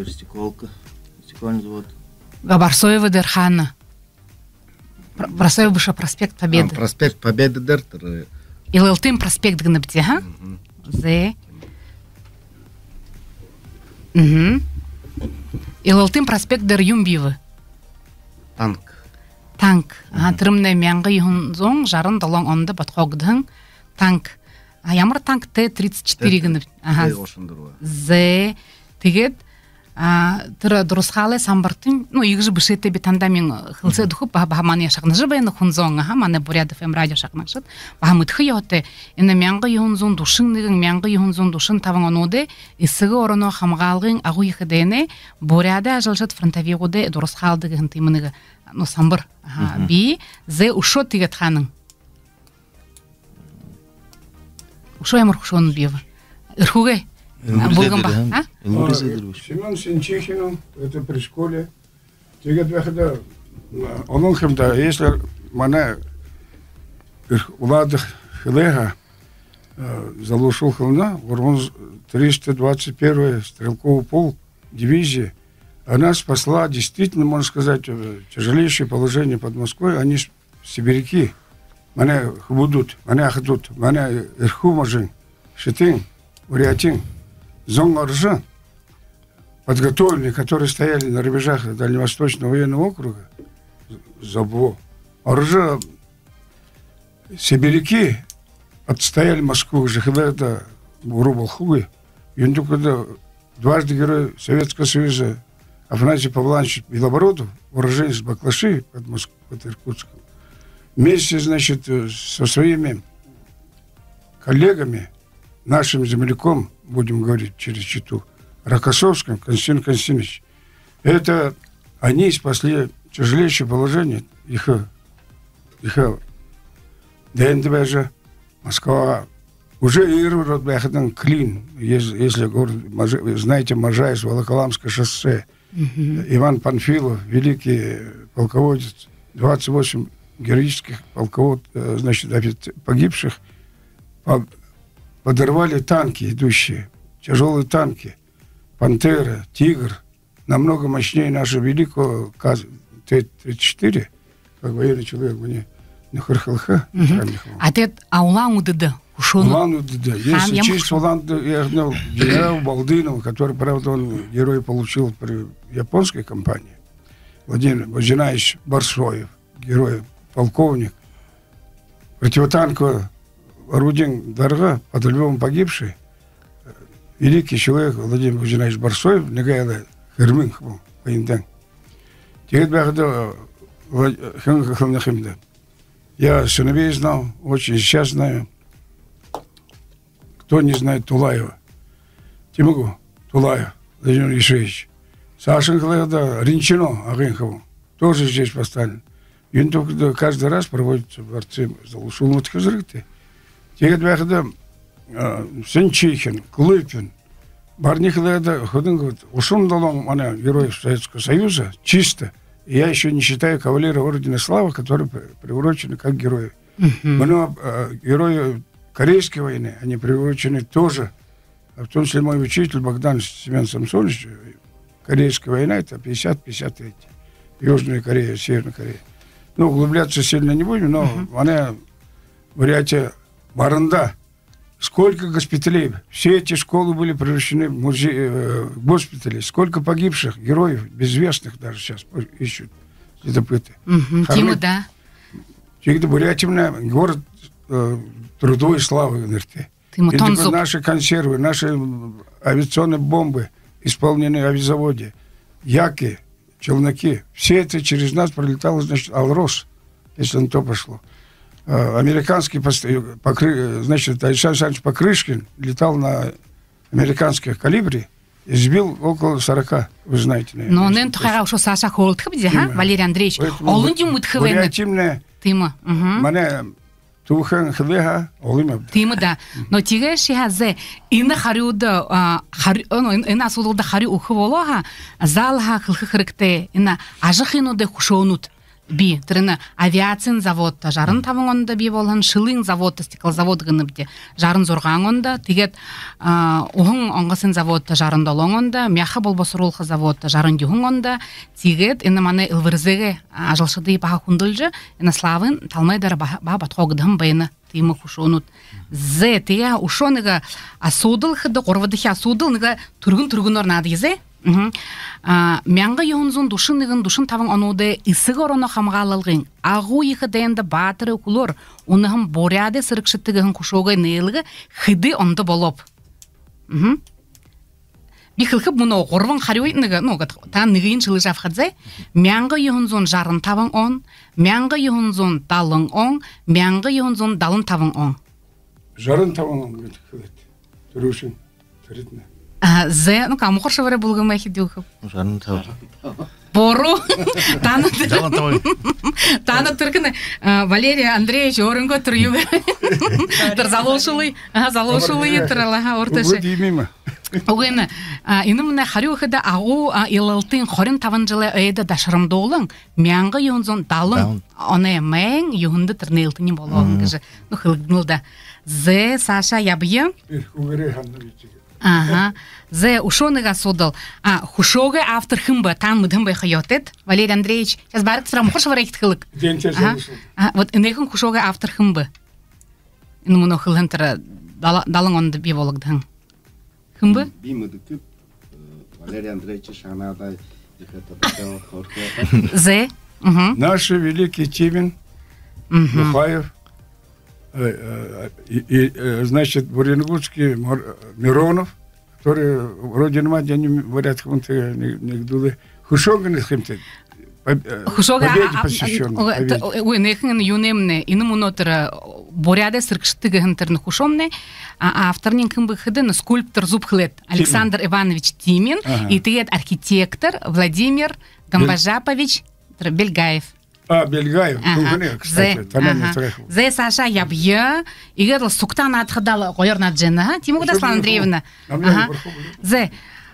Стеколка. Стекольный завод. Барсоева дерхана. Барсоева быша проспект Победы. Проспект Победы дертер. Илылтым проспект гыныбде, ха? Илылтым проспект дер юмбивы. Танк. Тырымны мяңғы юхын зоң жарын долон онды батқоғдың. Танк. Ямыр танк Т-34 гынып. Тегет тыра дұрысқалы самбартын, егжі бішетті бетанда мен қылсы дұқып, бағаманы яшақны жыбайны құнзоңы, маны Бурят ФМ радио шақнақшыд, бағамытқы еғоты, әні мяңғы еғынзон дұшын, мяңғы еғынзон дұшын тавың оноды, ісігі орыны қамғалғын ағу еқідейні, Буряды ажылшыд фронтавиғуды дұрысқалды ғынтымынығы, самбыр, бей, зе ұшот тегет қаның. Ұшо ямыр құшоны бейі. Ирхугай. Семен Сенчихину, это при школе. Тегет выхода, он хемда, если мане уладых хилега залушил хилна, он 321-й стрелковый полк дивизии, она спасла, действительно, можно сказать, тяжелейшее положение под Москвой, они сибиряки, мане хубудут, мане ахдут, мане ирху мажин, шитин, урятин. Зонгоржа, подготовленные, которые стояли на рубежах Дальневосточного военного округа, Забо, Оржа, сибиряки отстояли Москву, Жахведа, Бурубалхуи, Юндукада, дважды герой Советского Союза Афанасий Павлович Белобородов, уроженец Баклаши под Москвой, под Иркутском, вместе, значит, со своими коллегами, нашим земляком, будем говорить через читу, Рокоссовским, Константин Константинович, это они спасли тяжелейшее положение, их ДНДВ же, Москва, Уже ирварот бяхадан клин, если знаете, Можайск, Волоколамское шоссе, Иван Панфилов, великий полководец, 28 героических полководцев, значит, погибших, подорвали танки идущие, тяжелые танки, «Пантера», «Тигр», намного мощнее нашего великого Т-34, как военный человек, мне на Хархалха. А ты Улан Удыды? Улан Удыды. Если честь Улан Удыды, я знал генерал Балдынова, который, правда, он герой получил при японской компании. Владимир Божинаевич Барсоев, герой, полковник, противотанковое орудие Дарга, под Львовом погибший, великий человек Владимир Божинаевич Барсоев, Негайла Херминг был, воендан. Теперь я сыновей знал, очень сейчас знаю. Кто не знает Тулаева? Тимугу Тулаев, Владимир Ишевич. Сашин Хледа, Ринчино Агенхову, тоже здесь поставлен. И каждый раз проводятся дворцы Залушулмут Хазрыты. Теперь Сенчихин, Клыпин, Барнихледа, Ходынгов, Ушун Далом, она герой Советского Союза, чисто. И я еще не считаю кавалера Ордена Славы, которые приурочены как герои. Герои Корейской войны, они приурочены тоже. В том числе мой учитель Богдан Семен Самсонович, Корейская война, это 50-53. Южная Корея, Северная Корея. Ну, углубляться сильно не будем, но она, Бурятия, Баранда. Сколько госпиталей. Все эти школы были превращены в госпитали. Сколько погибших героев, безвестных даже сейчас ищут следопыты. Тима, да. Бурятия, город трудовой славы. Наши консервы, наши авиационные бомбы, исполненные в авиазаводе, яки, челноки. Все это через нас пролетало, значит, Алрос, если на то пошло. Американский, значит, Александр Александрович Покрышкин летал на американских «Калибре» и сбил около 40, вы знаете, наверное. Но он тухайга Саша Холтхып, Валерий Андреевич. Он не мутхывен. Тима. Мане тухан хвега олимаб. Тима, да. Но тиге шиhaze ина хариуда ина судулда хари ухволага залха хылхырыкте ина ажыхинуде хушонут. Би, трена авиацион завод, жарын тавыңонда би болған шылың завод, стекол завод гыныбде, жарын зорғаңонда, тегет оғың оңғасын завод, жарын долоңонда, мяха болбасырулқы завод, жарын дюғыңонда, тегет, ені маны илвірзеге ажылшыды баға күнділжі, ені славын талмайдары баға батқоғыдым байыны тыймы хушонут. Зе, теге ушоныға асудыл хыды, қорвадыхи асудыл, ныға түргін орнады езе, Мянга йонзун душыныгын душын тавың ануды исыгы ороны хамғалылғын. Ағу екі дайынды батыры күлір, онығын боряды сырықшыттығын күшоғай нейлігі хыды онды болып. Бихылқып мұны ғорвын қариойныға, та нығын жылы жавқадзай, мянга йонзун жарын тавың он, мянга йонзун далың он, мянга йонзун далын тавың он. Жарын тавың он, түрушін, түрітіні. Зе, кому хорше варе булгам эхи дюхов? Жарын тавың. Бору. Тана тыркыны Валерий Андреевич орынға тұр юга. Тұр залошылы етірала орташы. Угу деймейма. Оғыны, инымына хари оқыда ағу илалтын хорын таван жылы өйді дашырымды олың, мянғы юнзон далын, оны мәң юхынды тұрны илтыны болу олың кіжі. Ну, хылгынылда. Зе, Саша, ябые? Угары хандар етігі. Ага. Зе ушоныга судал. Хушога автор хымба там мыдым хайотет. Валерий Андреевич, сейчас барык срам хош варайт хылык. Вот инекин хушога автор хымба. Ин муно хылынтыр далың онды би болгдың. Хымба? Би мыдыкып Валерий Андреевич шанада Зе. Наш великий Тимин Мухаев, значит, Буренгутский Миронов, который вроде мать, они говорят, что не гдулы. Хушоган их им-то. Победе посвящен. Ой, нехен юнемне, иному нотера боряде сыркштыгынтырны хушомне, а авторнин кымбыхыдын скульптор Зубхлет Александр Иванович Тимин и тет архитектор Владимир Гамбажапович Бельгаев. Бельгаев. Зе Саша ябья, игер суктан атхадал гойрна джена, Тимур Даслан Андреевна. Зе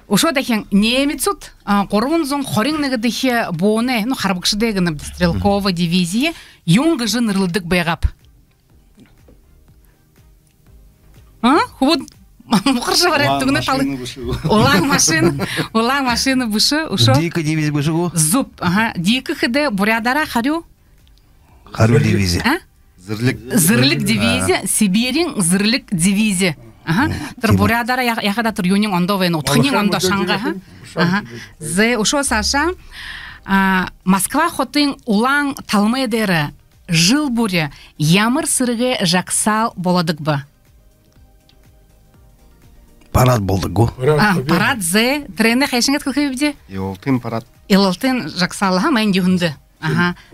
ошо дахин немецут корунзон хориннеге дихе боне, ну харбыкшыдегин Стрелкова дивизия, юнга жын ырлыдык байгап. Хубут мухарша барат тугна талы. Улан машина бышы, ошо. Дика дивизия бышы. Зуб, дика хыде бурядара харю. Харю дивизия. Зырлык дивизия, Сибирин зырлык дивизия. Тыр бурядара яхада тыр юнин ондо вен утхнин ондо шанга. Зе ошо Саша Москва хотын улан талмедері жыл буре ямыр сырыге жақсал боладык ба. Парад болдық го. Парад зе тренде хайшыңет кылкы бибде? Илтын парад. Илтын жақсалыға мән дюхынды.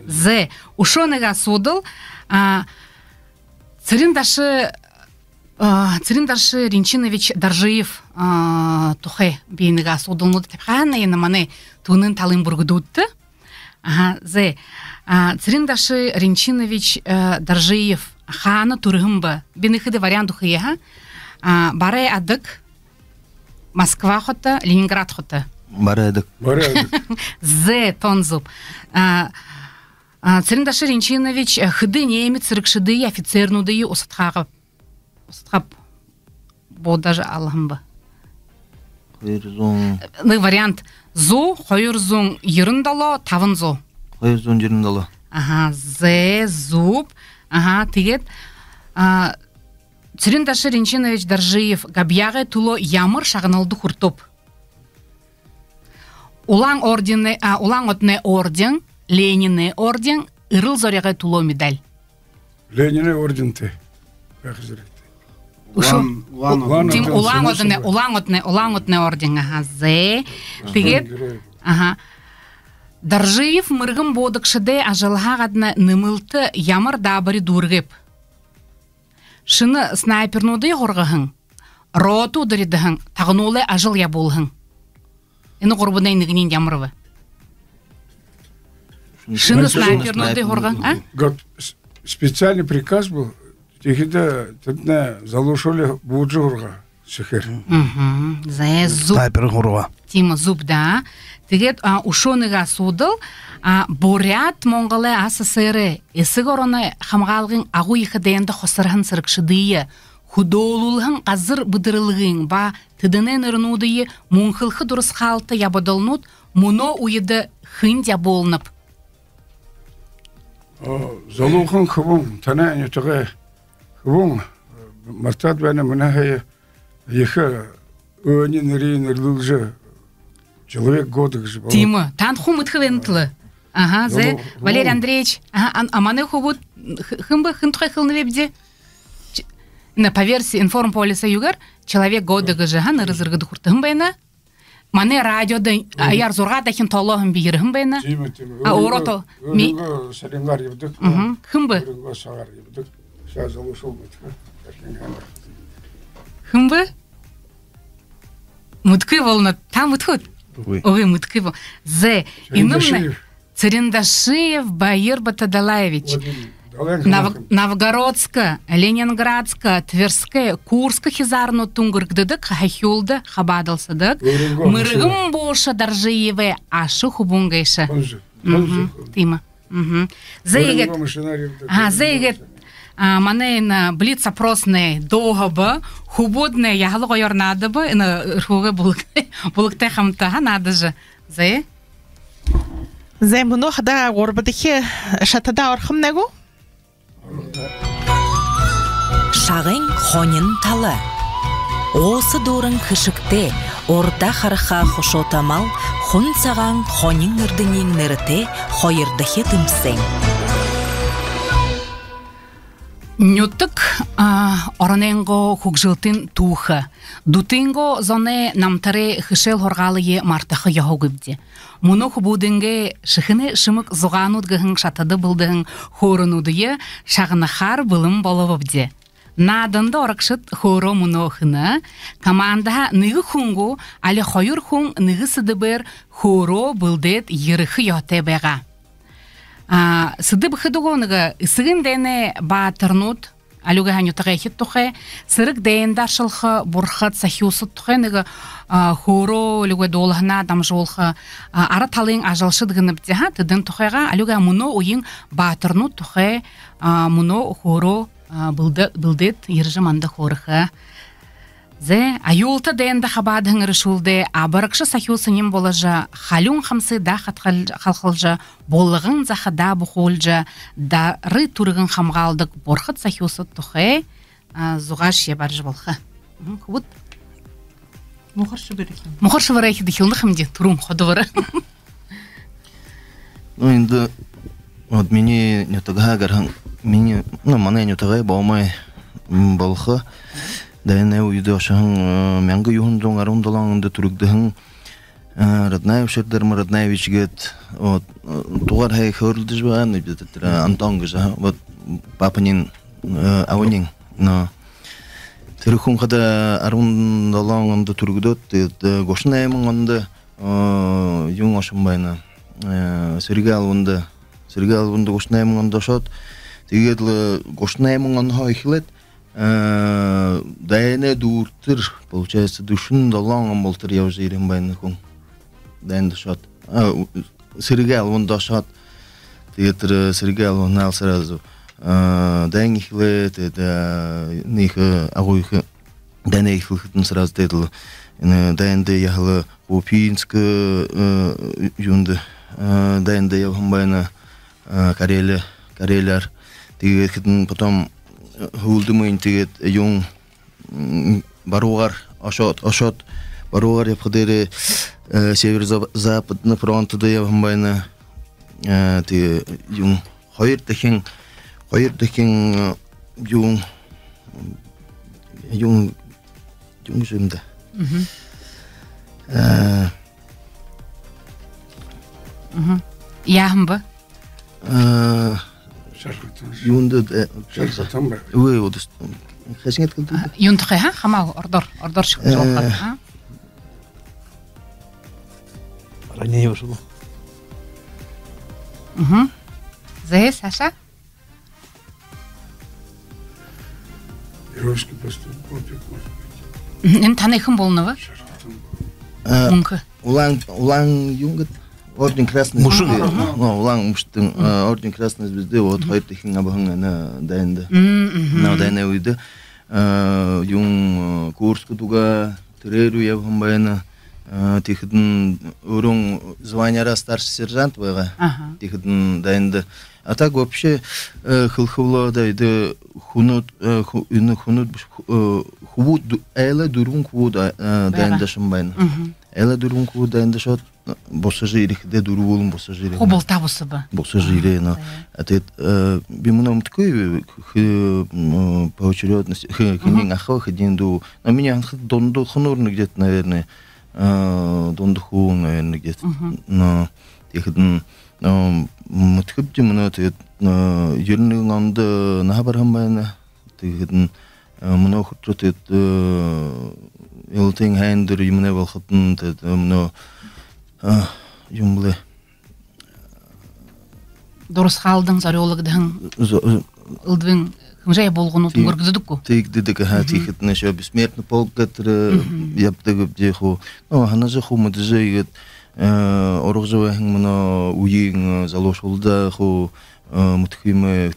Зе ушоныга судыл Цириндашы Ринчинович Даржиев тухай бейніға судылнуды тепхана ені маны туынын талын бұргыдудды. Зе Цириндашы Ринчинович Даржиев ханы турғым ба. Бейніхіді вариант ухайя. Барай адык Москва хота, Ленинград хота. Барай адык. Зе тонзуб. Цириндашы Ринчинович хыды немец рыкшыды офицернуды осатхағып. Остап бодажа алхамба. Хойырзон. Вариант зу, хойырзон ерындало, тавын зу. Хойырзон ерындало. Зе, зуб. Тегет. Цириндашы Ринчинович Даржиев габьяғы туло ямыр шағыналды хуртоп. Улан отне орден, Ленины орден, ырыл зоряғы туло медаль. Ленины орден ты. Улан отне орден. Зе. Тегет. Даржиев мыргым бодықшыды ажалға ғадына нымылты ямыр дабыры дургып. Шыны снайпернуды ғорғығын, роту дыридығын, тағынулы ажыл ябулығын. Ені ғорбына енігінен ямырывы. Шыны снайпернуды ғорғығын, Специальный приказ был, тихида залушили буджу ғорға, шехер. Зая зуб. Снайпер ғорға. Тима зуб, да. Тегет ушоныға судыл, Бурят Монголы АССР есіг орыны хамғалғын ағу ехідейінді қосырғын сырықшыдыйы, худолулығын қазыр бұдырылығын ба тыдынен ұрынудыйы мұңқылқы дұрыс қалты ябыдылнуд, мұно уйыды хын болынып. Залуғын қыбың, тана әнетіғі қыбың, мартад бәні мұнағайы ехі өңін үрейін үрлілжі человек годық жы. Тима, тан хум үтхівентлі. Зе, Валерий Андреевич, маны хубут хымбы хынтуқай хылны вебде? По версии информполиса югар, человек годығы жы нырызырғыды құрты хымбайна? Маны радиода аяр зорға дахин толығын бейірі хымбайна? Тима. Орото. Өрінгі сәлемгар ебдік. Хымбы? Өрінгі сағар ебдік. Сейчас залушыл бұдық. Хымбы? Мұдқы болына, там мұдқыд? Ой, мұдқы бол. Зе, инымны Цириндашиев Баир Батадалаевич. Новгородска, Ленинградска, Тверская, Курска хизарну тунгыргдыдык, хахюлды, хабадалсыдык. Мыргым боша Даржиеве, ашы хубунгайшы. Тима. Зейгет, манайна блиц опросный доғабы, хубудный яғылы қойырнадыбы, рхуғы бұлықтай қамтаға надыжы. Зей? Зей мұны қада орбыдығы шатыда орқым нәгу? Шағын қонын талы. Осы дұрын кішікте, орда қарыға құшотамал, құн саған қонын үрдінен ніріте, қойырдығы тымсен. Нютык ораненго хукжилтин туха. Дутинго зоне намтаре хышел хоргалые мартахы яхогыбде. Муно хубуденге шыхыны шымык зуғанудгығын шатады бұлдығын хорынудые шағынахар былым боловыбде. Надында оракшыт хоро муно хына, командаға ныгы хунгу, али хойыр хун ныгы сыдыбыр хоро бұлдет еріхы йоте бәға. сыды быхыдыгоныга ысыгын дене батырнут алюга ханютага хит тухе сырык дейндар шылхы бурхат сахиусут тухеныга хоро люга долхна дамжолха ара талын ажалшыдгынып деха тыдын тухега алюга муно уйын батырнут тухе муно хоро билдет иржаманда хорха зе аюлта дейнда хабадын рышулде абаракшы сахиусынем болажа халюн хамсы да халхалжа болығын захада бухолжа да ры турыгын хамгалдык борхат сахиусут тухе зугаш ебарж болха хубут мухаршы барайхи дихилны хамде турум ходовара ну инде вот мені не тага гархан мені ну мана не тага болмай болха дайне уйду шаң мәңгі юхын жоң арун долаңында түрікдіхін Роднаев шердер Роднаевич гет вот тугар хай хөрілді жбаған Антон гыжа вот папанин ауынин но түрікхун қада арун долаңында түрікдет гошнаемын онда юң ошынбайна Сергал онда гошнаемын онда шот тегедлі гошнаемын онда хайхилет дайне дуртыр, получается, душын долонган болтыр я уже ирен байны кун. Дайне душат. Сыргал он душат. Тегетр сыргал он нал сразу. Дайне хилет, это них агуйх. Дайне хилхтн сразу дедл. Дайне яхла Пупинск юнды. Дайне яхам байна Кареляр. Тегетн потом Хулдымын тегет юң баругар ашот баругар япхадere северо-западный фронтда явамбайна те юң хайыр тахин юң жымда яхмба юнда ой вот хашинет кылды юнтхе ха хама ордор шылхат ха ранее вышло зе Саша Русский просто копик может быть. Эн таныхын болнова мунка улан юнгат Орден Красной Звезды. Ну, улан муштын Орден Красной Звезды вот хайртыхин абахын на дайында. На дайна уйды. Юң Курск туга Тереру явамбайна тихидин урун званияра старший сержант байга. Тихидин дайында. А так вообще хылхыло дайды хунут хубут эле дурун хубут дайында шымбайна. Эле дурун хубут дайында шот Боссажирихде дурулун боссажири. Хобол табусыба. Боссажири, но это бимуном такой поочередности. Хинин ахох один ду. На меня донду хунурный где-то, наверное, донду хун, наверное, где-то. Но тихидн мутхибди мунат ернин анда нахабархамбайна. Тихидн мнохутрот елтин хайндыр юмне волхотн мно юмлы дұрыс қалдың зарёлыгдың ылдвин хымжай болгону көргөздүккү тегдедик хатихитне шо бессмертный полк гатыр яптыгып деху но ханажы хумыдыжы егет оргжы мына уйын залошулда ху мутхиме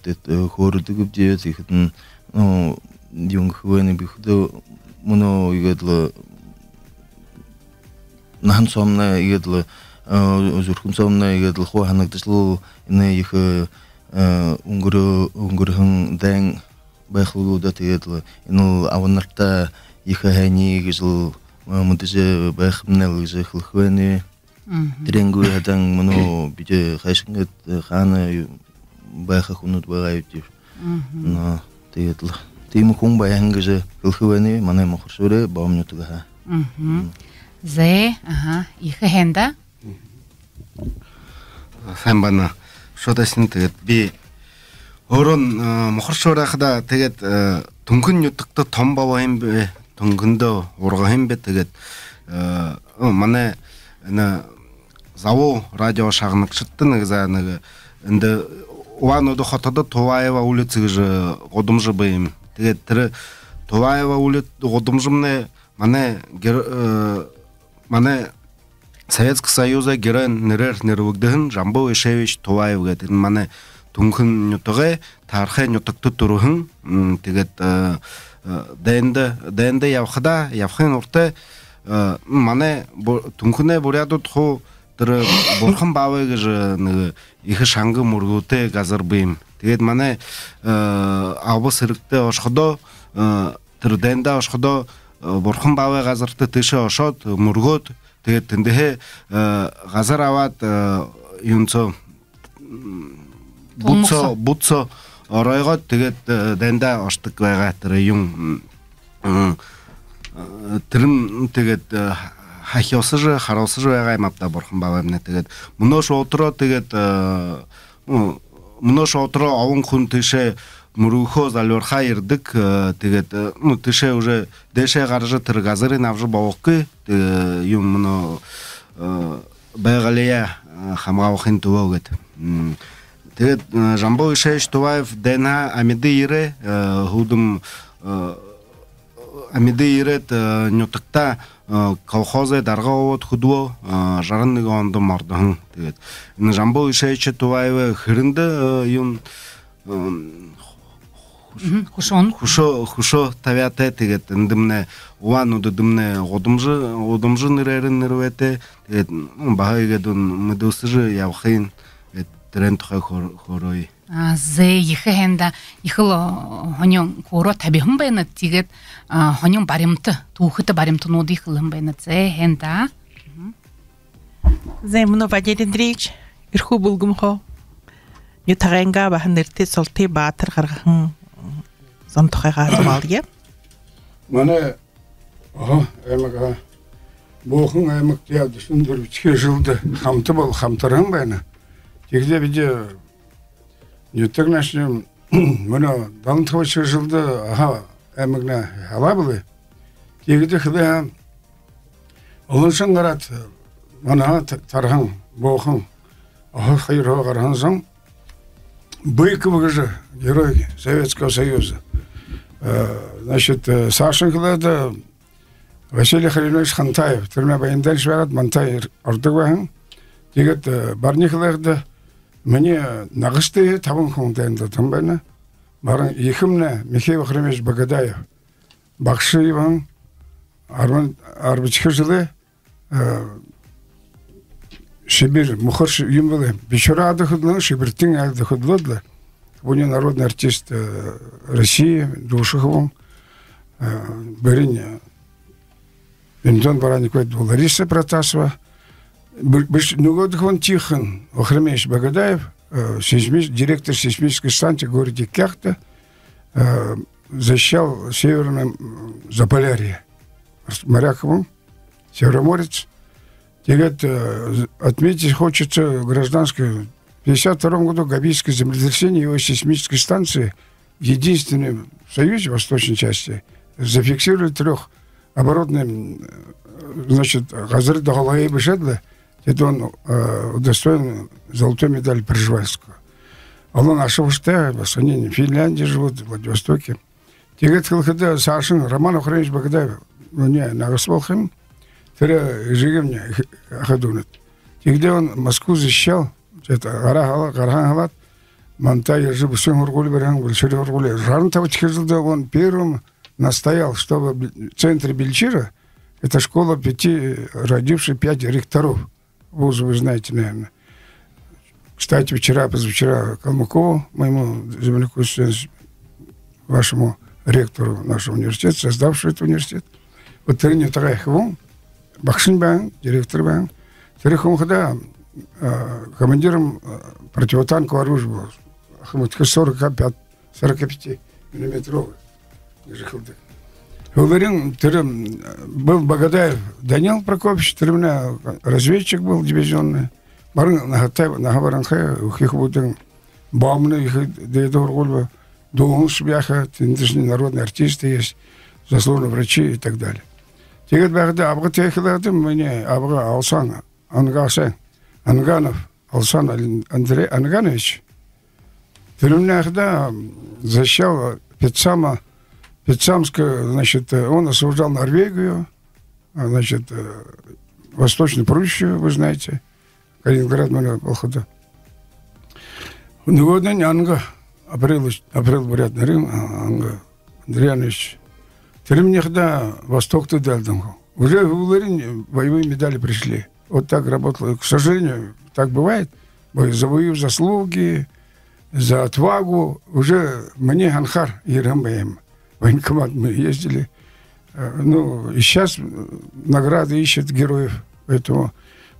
хордыгып де тихитн ну юнг хвене бихды мына егетлы нахан сомна егетлы Зурхун сомна егетлы хуаханагдышлы ине их унгурхын дэн байхлуда тегетлы иныл аванарта их хани гижл мудыжы байхмнел гижы хылхвене тренгу хадан мно биде хайшынгет хана байха хунут байгайып но тегетлы тейму хун байхан гижы хылхвене мана мохуршуре баамнютуга зе их хенда Самбана шотасын тэгээд би өөрөө мохоршоорахда тэгээд түнхэн нутагт том бава юм бэ түнхэндөө урга юм бэ тэгээд манай энэ завуу радио шагнагчдын нэг за нэг энд уан оды хотады Туваева улицы же годымжы быйым. Тэгээд тэр Туваева улиц годымжымны мане Советский Союза герен нэрвэгдэхэн Жамбыл Ишевич Туваев гэдэг мане түнхэн нютыгы тарихы нютыкты турыхын тэгээд дэнде явхын урты мане түнхэнэ бурядут ху тэр бурхан баавэ гэж нэг их шангы мөргөтэй газар бийм. Тэгээд мане авбас хэрэгтэй ошходо тэр дэнде ошходо бурхан баавэ газартай тэшээ ошоод мөргөөд тэгээд тэндээ газар аваад юунцо буцо оройгоод тэгээд дэнде ошдог байгаа тэр юм тэрэн тэгээд хахиосож хараосож байгаа юм апта бурхан баавэ нэ тэгээд мөнөө шуутроо тэгээд мөнөө шуутроо овон хүн тэшээ мөрөхөө залуурхаа ирдэг тэгээд тэшээ уже дэшээ гарж тэр газрын авж бооггүй юм мөнөө байгалия хамгаахын төвөөгээд тэгээд Жамбыл Ишевич Туваев дэна амиды ирэ худым амиды ирээд нютагта колхозы даргаавууд хөдвөө 61 онд мордон тэгээд энэ Жамбыл Ишевич Туваев хэрэндэ юм хушо тавяатай тэгээд эндэмнэ уанууд эндэмнэ удамжы нэрэрэн нэрвэтэй тэгээд багайгээд мэдөөсөж явахын тренд хорой зе ихэнда ихл хонён коро табихэн байна тэгээд хонён баримт түүхэт баримтнууд ихлэн байна зе хэнда Земно Валерий Андреевич ирхүү булгымхо ютаренга бахан нэртэй солти баатар гаргахан зонтохайгаа зугаалгия манай эмэга бохон эмэг яд сүндэр бичгээ жылды хамты бол хамтархан байна. Тэгэхдээ бид ютагнашны манай дамтгавч жылды эмэгнэ халабылы. Тэгэхдээ хлаа олоншон гараад манай тархан бохон хайроо гаргансан Быков же герой Советского Союза. Значит, Сашин Хлада Василий Харильевич Хантаев, Терме Баяндан Шварат, Монтай Ортогвахан, Тигат Барнихлада, мне нагосты Таван Хунтенда Тамбана, Баран Ехимна, Михаил Хремевич Багадаев, Бакши Иван, Арбачхажилы, Сибирь, Мухарш Юмбалы, Бичура отдохудло, Шибиртин отдохудло, он народный артист России, Душиховым, Бериня, Бензон Бараникой, Лариса Протасова, Нугодхон Тихон, Охремевич Багадаев, директор сейсмической станции в городе Кяхта, защищал Северное Заполярье, Моряковым, Североморец. Теперь отметить хочется гражданское. В 1952 году Габийское землетрясение его сейсмической станции, единственной в Союзе, в восточной части, зафиксировали трехоборотные, значит, Газры Доголаи Бешедла, это он удостоен золотой медали Пржевальского. А он нашел что, они в Финляндии живут, в Владивостоке. Теперь, когда Сашин, Роман Охремович Багадаев, не, на Росволхем, Жигевня Ходунет. И где он Москву защищал, это Гархан-Галат, Монтай, Жибусин Ургули, Большой Ургули. Жарнтова Чхизлда, он первым настоял, чтобы в центре Бельчира, это школа 5 родивших 5 ректоров. Вузы вы знаете, наверное. Кстати, позавчера Калмыкову, моему земляку, вашему ректору нашего университета, создавшему этот университет, вот Триню Тарайхову, Бахшинбан, директор Бан, Терехомхада, командиром противотанкового оружия был. 45 миллиметровый. Говорил, был Багадаев Данил Прокопьевич, разведчик был дивизионный. Барын Нагаbaranхэ, их будем бомбны, их дейдор гульба, дугунш бяха, народные артисты есть, заслуженные врачи и так далее. Теперь бәрді абғы текілердім, мне абғы Алсан, Анганов, Алсан Андрей Анганович, Тюремнях, защищал Петсамска, значит, он освобождал Норвегию, значит, Восточную Пруссию, вы знаете, Калининград, Волхода. Ну, день Анга, апрел бурят Рим, Анга, Андреянович. Тюремнях, Восток-то дал. Уже в Уларин боевые медали пришли. Вот так работало. К сожалению, так бывает. За боевые заслуги, за отвагу. Уже мне Анхар и Рамбаем. Военкомат мы ездили. Ну, и сейчас награды ищут героев. Поэтому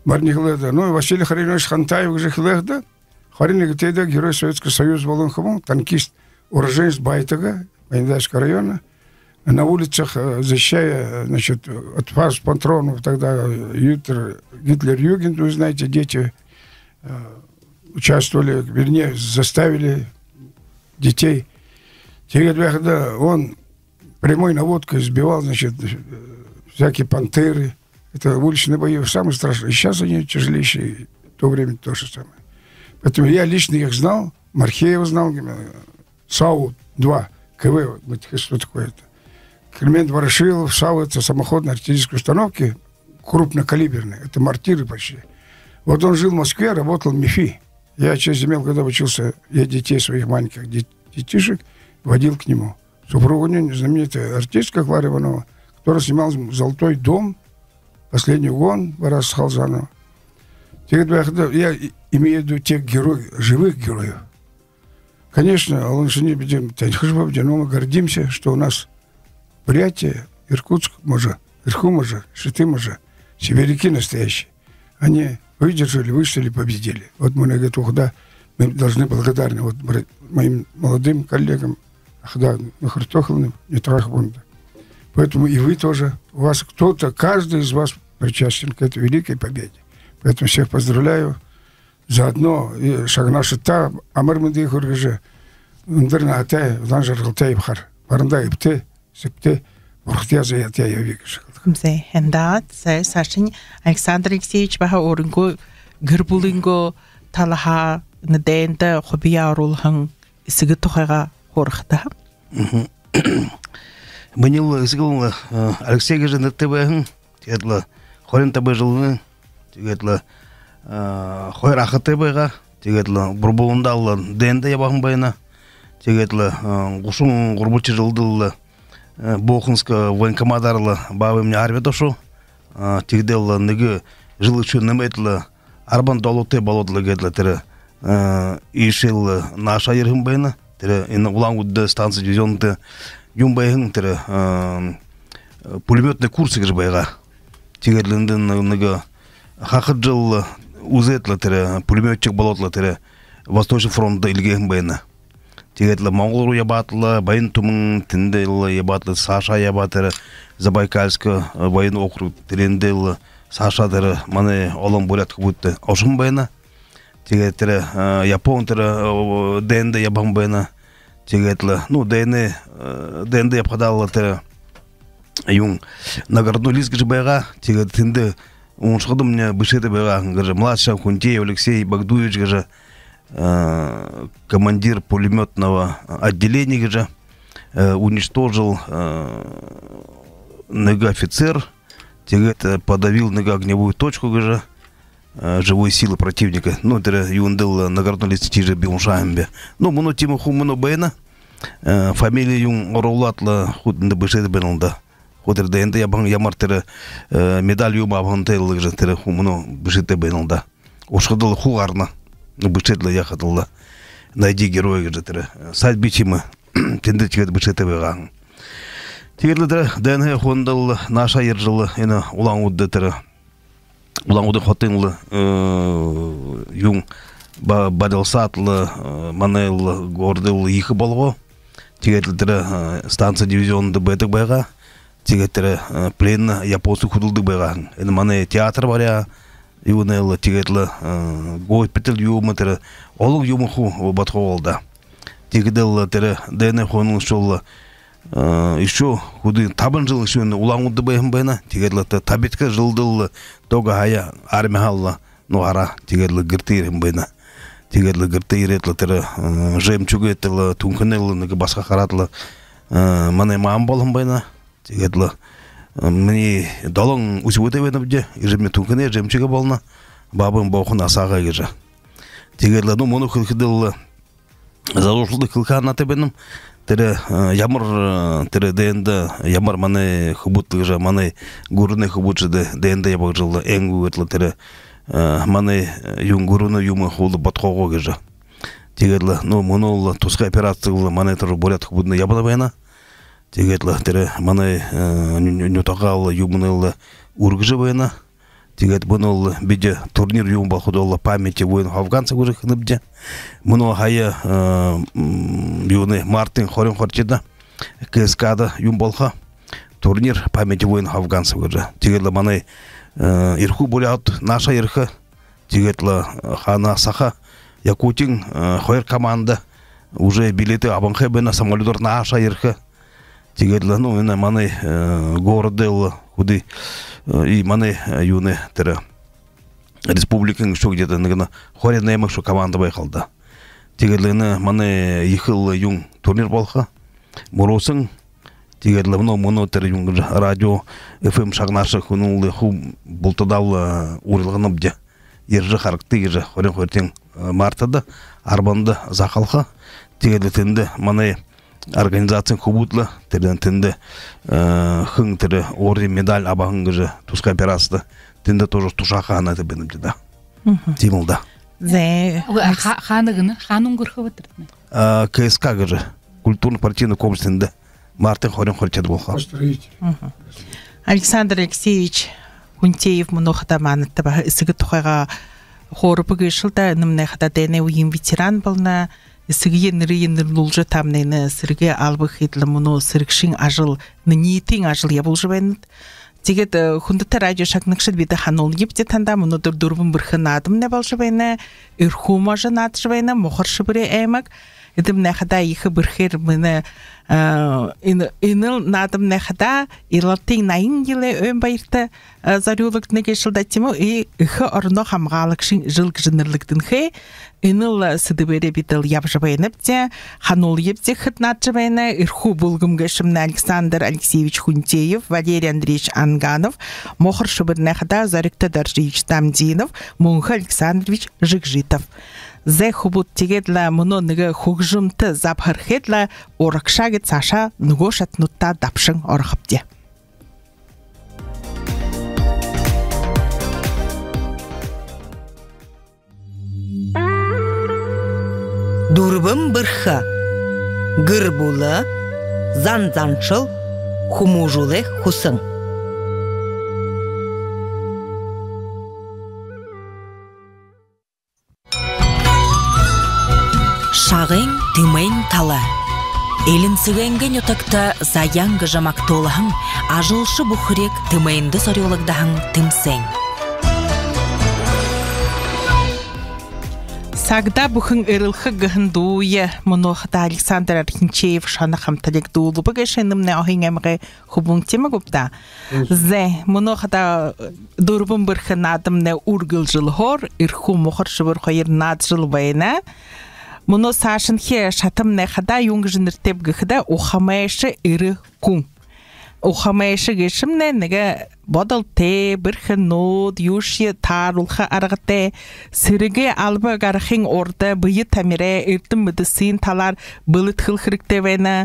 Марнихледа. Ну, Василий Харинович Хантаев уже Хлехда. Харинигтеда, герой Советского Союза Волонхому, танкист, уроженец Байтага, Воендайского района. На улицах, защищая, значит, от фарс-патронов, тогда Гитлер-Югент, вы знаете, дети участвовали, вернее, заставили детей. Когда он прямой наводкой сбивал, значит, всякие пантеры. Это уличные бои самые страшные. И сейчас они тяжелейшие, в то время то же самое. Поэтому я лично их знал, Мархеева знал, САУ-2, КВ, что такое это. Климент Ворошилов, САУ, это самоходные артиллерийские установки, крупнокалиберные, это мортиры почти. Вот он жил в Москве, работал в МИФИ. Я честь имел, когда учился, я детей своих маленьких детишек водил к нему. Супруга у него знаменитая артистка Клара Иванова, которая снимала «Золотой дом», «Последний угон» Бараса Халзанова. Я имею в виду тех героев, живых героев. Конечно, но мы гордимся, что у нас Бурятия, Иркутск, Иркум, Шитым, сибиряки настоящие. Они выдержали, вышли, победили. Вот мы на эту хода мы должны благодарны вот моим молодым коллегам Ахда Нахартохланым, Нетрахбунда. Поэтому и вы тоже, у вас кто-то, каждый из вас причастен к этой великой победе. Поэтому всех поздравляю. Заодно и Шагнашита, Амарманды Хургаже, Ундернаатай, Ланжар Халтаибхар, Паранда Ипте, Септе, Бурхтя Заятя Явикаш. Хендат, Сашин, Александр Алексеевич Баха Оринго, Гербулинго, Талаха, Наденда, Хобия Рулхан, Сигатухара Хорхта. Манил Сигл Алексей Гажин ТВ, Тетла, Хорин Табежелны, Тетла, Хойраха ТВ, Тетла, Бурбундалла, Денда Ябахмбайна, Тетла, Гушун Гурбучи Жилдылла, Бохунска военкомадарла бабы мне армия тигделла ныгы жилычу неметла арбан долоте болотла гедла тере ишел наша ерхимбайна тере ин улангудда станция дивизионда юмбайхын тере пулеметный курсы гжбайга тигедленден ныгы хахаджыл узетла тере пулеметчик болотла тере Восточный фронт илгехимбайна Тигетла Монголу ябатла, Байнтумын Тиндел ябатла, Саша ябатыр, Забайкальска военный округ Тиндел, Саша дыр, маны олым бурят будто ошым байна. Тигетла Япон тыр, ДНД ябам байна. Тигетла, ну ДНД ябхадалла тыр, юн нагородной лист гжи байга, тигет Тинде, он шходу мне бышеты байга, гжи младший Кунтеев Алексей Багдуевич гжи. Командир пулеметного отделения же уничтожил офицер, подавил огневую точку же живой силы противника. Ну, это юндел нагородной листе же бил-шамбе. Ну, муну тиму хумуну бэна, фамилия юн орулатла худында бышеды бэнылда. Хотер ДНД ямар тірі медаль юма абхантайлы же тірі хумуну бышеды бэнылда. Ошқыдыл хугарна. Бышетлы яхатылла. Найди героя же сайт бичима тендечка бышеты веган. Тегерле ДНГ хондал наша ержылы ена улаңудды тірі. Улаңуды хотынлы юң бадылсатлы манайлы гордылы екі болғы. Тегерле тірі станция дивизионды бәтік байға. Тегерле пленна японсы худылды байға. Ені маны театр бар я. Юнелла тигетла госпиталь юматера олуг юмаху батхолда тигедалла тере дене хонун шолла еще худы табын жыл шуны улаңуды байна тигедла табитка жылдылла тога хая армия халла нуара тигедла гыртырым байна тегедле гырты иретле тере жемчуге теле тункенеле неге баска каратлы мане маам болом байна тегедле мени долон усуете бенебде ижеме тункене жемчуге болна бабым бохун асага геже тегедле ну мону хилдел залушлы кылкана тебенем тере ямар тере денде ямар мане хубутлыжа мане гурне хубучыды денде ябагжылы эң үетле тере мане юнгуруну юмы холды баткого геже тегедле ну мону туска операциялы мане тере борят хубудны ябана байна тегедле тере мане нютагал юмнылы ургжы байна тегет бунул биде турнир юм бахудолла памяти воин афганцев уже хныбде муну хая юны мартин хорин хорчида КСКда юм болха турнир памяти воин афганцев уже тегетле мане ирху болят наша ирха тегетле хана саха якутин хойр команда уже билеты абанхе бена самолетор наша ирха тегетле ну ина мане городел худы и мане юны тере республиканың что где-то нагана хоренная что команда байқалды тегетлені мане ехил юн турнир болха моросын тегетлі мұны тере юн радио FM шагнашы хунулы ху бултадал урылғаны бде ержі характы ежі хорен хортен мартада арбанды зақалха тегетлі тенді мане организация хубутлы терден тенде хың тере ори медаль абахынгы туска операцияда тенде тоже тушаха ана тебенде да тимулда зе ханыгыны ханун гырхы бытыртны КСК гыжы культурно-партийный комплексінде Мартин хорен хорчет болха Александр Алексеевич Кунтеев мұнохада манытты ба ісігі тұқайға хорыбы гышылда нымне хада дене уйым ветеран болна сырге нырыйын нұлжы тамнайны сырге албы хитлы мұны сыргшин ажыл нынитин ажыл я болжы бәйнет. Тегет хундыта радио шакнықшыд биді ханол епте танда мұны дұрбын бірхы надым не болжы бәйні, үрхума жы надыжы бәйні, мұқыршы бірі әймәк. Идім нәхада ехі бірхер мұны иныл надым нәхада илалтин найын елі өң байырты зарюлық неге жылдатымы ихы орно хамғалық шын жылг жынырлықтың хей иныл сыдыбері бітіл ябжы бәйніпте ханол епте хытнатжы бәйні ирху бұлгымғы шымны Александр Алексеевич Хунтеев, Валерий Андреевич Анганов, мұқыр шыбыр нәхада Зарыкты Даржиевич Тамдинов, Мунхы Александрович Жикжитов. Зе хубут тегедла мұны нығы хугжымты запхархедла орықшагет саша нұғы шатнутта дапшың орықыпте. Дурбым бірхі, гырбулы, зан-заншыл, хумужулы хусың. Шағын тымын тала. Елін сігенген өтікті заяңғы жамақтолығын, ажылшы бұқырек тымайынды сорелігдағын тымсен. Сагда бұхын ұрылқы ғын дуы мұноқыда Александр Архинчеев шаны қамталек дуылы бұғышынымны ағын әміғі құбың темі көпті. Зе мұноқыда дұрбын бірхі надымны ұргыл жыл ғор, үрху мұқыр жыбыр қойыр над жыл байына. Мұны сашын хе шатым нәқада юңғы жыныртеп ғықыда ұқамайшы үрі күн. Ұқамайшы ғышымны неге бодыл те, бірхі нод, юши, тарулға арғыте, сіріге албы ғарқын орды бұйы тамире, үртім мүдісін талар бұлыт қылқырыкте вәні.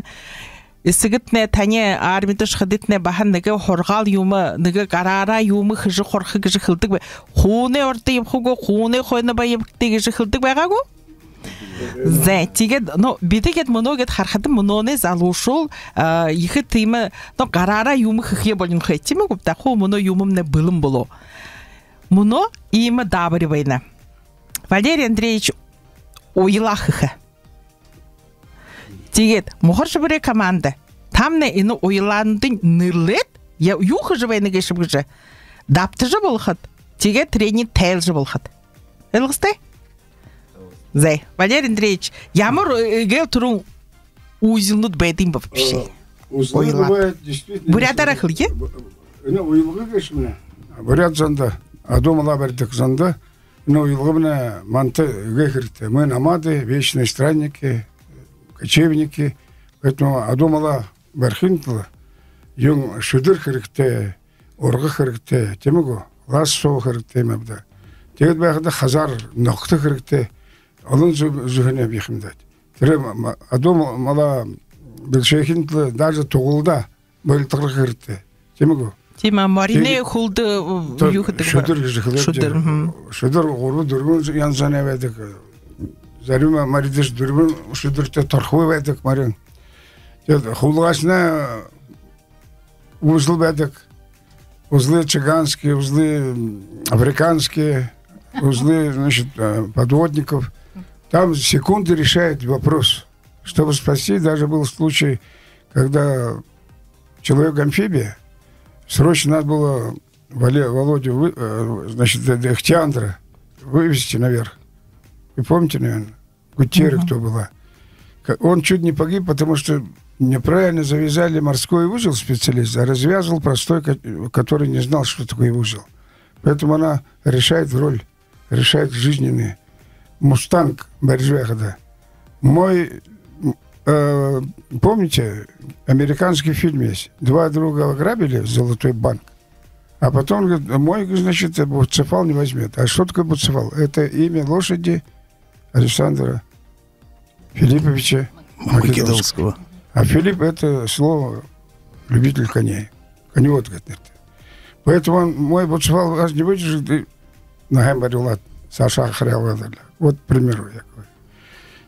Сігітне тәне армидыш қыдетне бахан неге хорғал юмы, неге ғарара юмы қыжы қорқы ғыжы қылдық бә. Хуне орды епхуғы, хуне қойны ба епікте ғыжы қылдық бәға ғу? Зе, тегет, но бедегет многет хархады мұноне залушул, ехі теймі, но ғарара юмы хыхе болын хәттемі көпті, ху мұно юмымне бұлым болу. Мұно иемі дабыры байна. Валерий Андреевич ойыла хыхы. Тегет, мұғыршы бірі команда, тамне ині ойыландың нұрлет, я юхы жы байны кешіп күжі, дапты жы болғыд, тегет тренинг тәйл жы болғыд. Әлғыстай? Зе, Валерий Андреевич, ямыр гел турун уйзылнут бәдім бап піші. Бывает действительно. Бурят арақыл, е? Уйылғы кешіміне. Бурят занда, адомала бәрдік занда, ну, илгомна манты гехерте. Мы намады, вечные странники, кочевники. Поэтому адумала бархинтла, юн шудыр херекте, орга херекте, темего, лас соу херекте мабда. Тегет бахда хазар нокты херекте, алын зухене бихимдат. Адумала билшехинтла даже тугулда бөлтыр херекте, темего. Тема Марине хулды юхтык. Шудыр гору дурбун янзана ведик. Зарима маридиш дурбун шудырта торху ведик марин. Хулгасна узлы ведик. Узлы чиганские, узлы африканские, узлы, значит, подводников. Там секунды решает вопрос. Чтобы спасти, даже был случай, когда человек-амфибия, срочно надо было Володю, значит, Ихтиандра вывести наверх. Вы помните, наверное, Гутьеры, кто была? Он чуть не погиб, потому что неправильно завязали морской узел специалист, а развязывал простой, который не знал, что такое узел. Поэтому она решает роль, решает жизненные. Мустанг Баржвехада. Мой, помните, американский фильм есть. Два друга ограбили золотой банк. А потом говорит, мой, значит, Буцефал не возьмет. А что такое Буцефал? Это имя лошади Александра Филипповича Македонского. А Филипп — это слово любитель коней. Коневод, говорит. Поэтому он, мой Буцефал аж не выдержит, и ногам барилат, Саша Хрялвадали. Вот, к примеру, я говорю.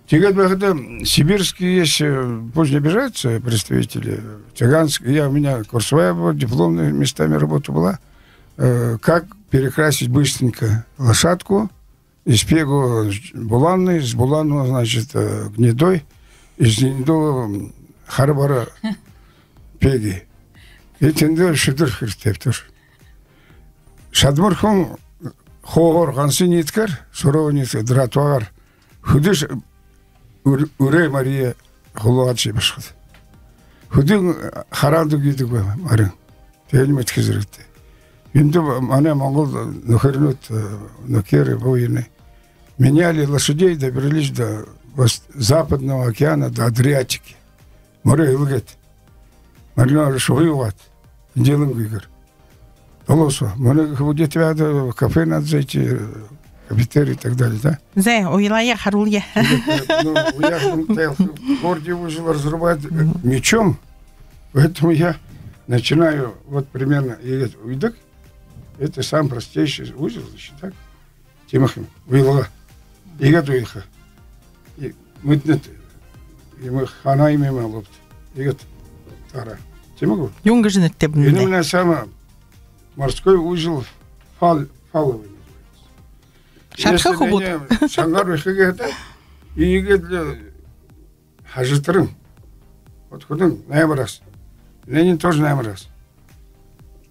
Теперь, когда сибирские есть, пусть не обижаются представители, цыганские, у меня курсовая была, дипломная местами работа была, как перекрасить быстренько лошадку из пегу буланной, с буланного, значит, гнедой, из гнедого харбара пеги. И тендер шедыр христев тоже. Шадмурхун хогор гансы ниткар, суровый ниткар, дратуагар, худыш Уре Мария хулуатши башхад. Худин харанду гидик ба марин. Тэлим эткизэрэгтэй. Энд манай Монгол нөхөрнөд нөхөр воины меняли лошадей, добрались до Западного океана, до Адриатики. Море илгет. Марина шугуйват. Делым гигер. Толосо. Моне ходит в кафе надо зайти, кафетерий и так далее, да? Зе, уилая харулья. Ну, я в городе узел разрубать мечом, поэтому я начинаю вот примерно, уйдак, это самый простейший узел, значит, так? Тимохим, уилала, игат уилха. Мы хана имеем алопт, игат тара. Тимогу? Юнгажин И тебнде. у меня самый морской узел фаловый. Шапша хубут. Шангар вихигета и игет хажитрым. Вот худым наябрас. Ленин тоже наябрас.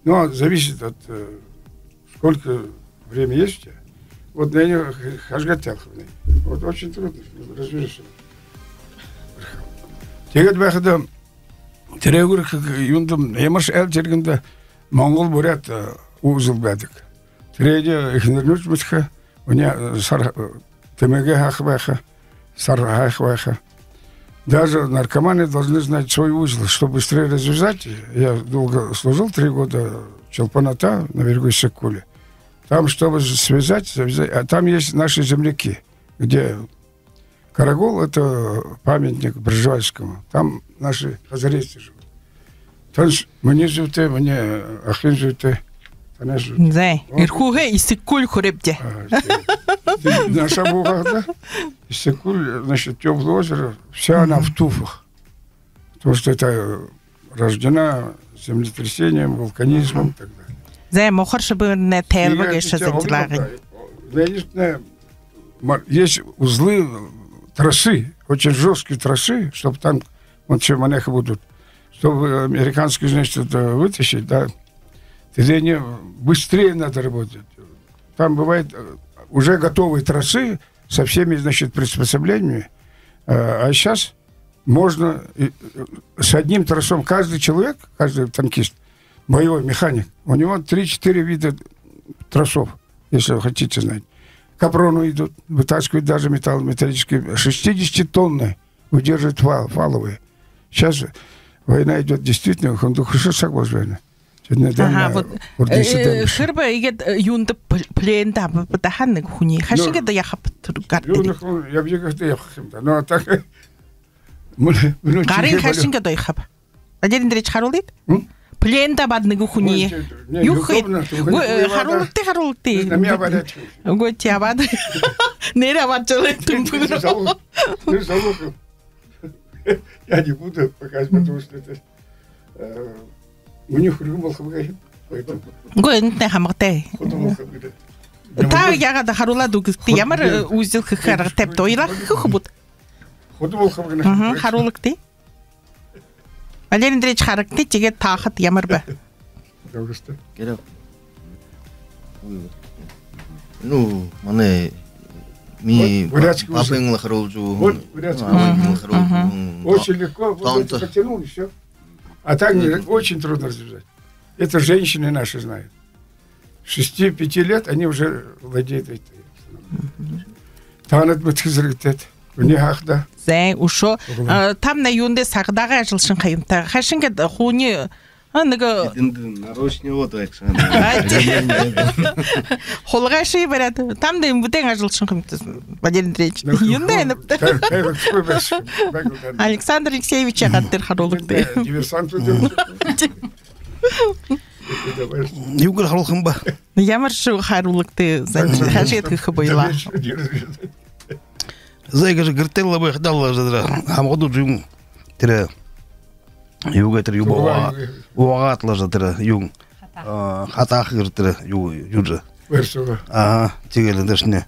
Но зависит от сколько времени есть у тебя. Вот Ленин хажгатялховный. Вот очень трудно разберешься. Тегет бахада терегур юндым ямаш эл жергенде монгол бурят узел бадык. Тредя ихнернуч бутха. У меня ТМГ хахваха, сар хахваха. Даже наркоманы должны знать свой узел, чтобы быстрее развязать. Я долго служил, 3 года в Челпаната на берегу Иссык-Кули. Там, чтобы связать, завязать, а там есть наши земляки, где Карагол — это памятник Бржевальскому. Там наши хазарейцы живут. Там мне живут, мне ахин живут. Зе, ирхуге Иссык-Куль хуребде. Наша Бугахда, Иссык-Куль, значит, теплое озеро, вся она в туфах. Потому что это рождена землетрясением, вулканизмом и так далее. Зе, мохар шабы не телба геша зентилагин. Есть узлы, тросы, очень жесткие тросы, чтобы там, вот все манехи будут, чтобы американские, значит, это вытащить, да, тогда быстрее надо работать. Там бывает уже готовые тросы со всеми, значит, приспособлениями. А сейчас можно с одним тросом каждый человек, каждый танкист, боевой механик, у него 3-4 вида тросов, если вы хотите знать. Капрону идут, вытаскивают даже металлические, 60-тонны удерживают фаловые. Сейчас война идет действительно, он хорошо согласен. Хырба игет юнда плен да бтахан хуни хашига да яхап тургар. Я бьёгах да яхам да. Но так Гарин хашинга да яхап. Адерин дреч харулит? Плен да бад нэг хуни. Юх харулти. Го тябад. Нера бачле тумпу. Я не буду показывать, потому что это у них рюмал хавгай. Го не хамгтай. Та яга харула дуг ямар үзэл хэр тап тойлах хубут. Худмал хавгай. Харулыкты. Алерин дреч характы теге тахат ямар ба. Дагыста. Керек. Ну, мане ми папенла харулжу. Очень легко потянул, все. А так очень трудно развязать. Это женщины наши знают. 6-5 лет они уже владеют этой. Танат мытызрыктет. У них ахда. Зай ушо там на юнде сагдага жылшын кайымта. Хашинга хуни ныга нарочно так. холгаши барат. Там да имбутен жылшын кайымта. Валерий Андреевич. Юнде энепте. Александр Алексеевич агаттер харулыкты. Диверсант. Югар халхым ба. Ямар шу харулыкты хашет хыбыйла. Зайгажы гыртелла бай хадалла жадра. Хамгоду жум тире юга тире юба уагатла жадра юг хатах гыртире южа. Версуга. Ага, тигелен дашне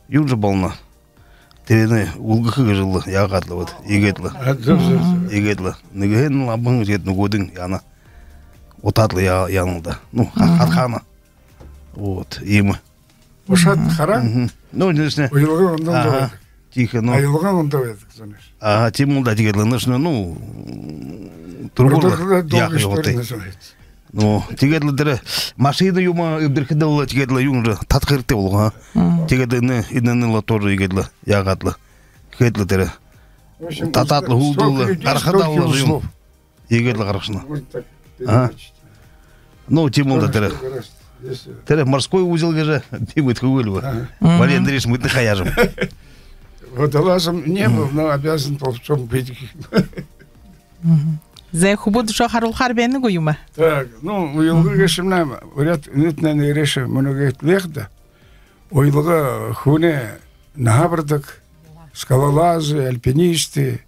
южа болна. Тирене улгыхы жылы ягатлы вот егетлы. Егетлы. Неген лабың жет нугодың яна. Отатлы янылда. Ну, хатхана. Вот, имы. Ушат хара? Ну, дешне. Уйлгы ондан Тихо, ну. Айлган онда это, знаешь. Ага, тимулда тигелен дашне, ну, тургурлы яхы воты. Ну, тигетлы дere машина юма ибдирхидалла тигетлы юнжа татхырты болга. Тигетлы инненла тоже егетлы ягатлы. Хетлы дere. Тататлы хулдулы архадаллы юм. Егетлы карашна. Ну, тимулда дere. Дere морской узел гаже, тимит хугылва. Валерий Андреевич мытны хаяжым. Водолазом не был, но обязан пловцом быть. Зай хубуд шо харул харбенни гуюма. Так, ну, уйлгы гешимнам, уряд нытнан иреши многоет лехда. Уйлгы хуне набрдак, скалолазы, альпинисты,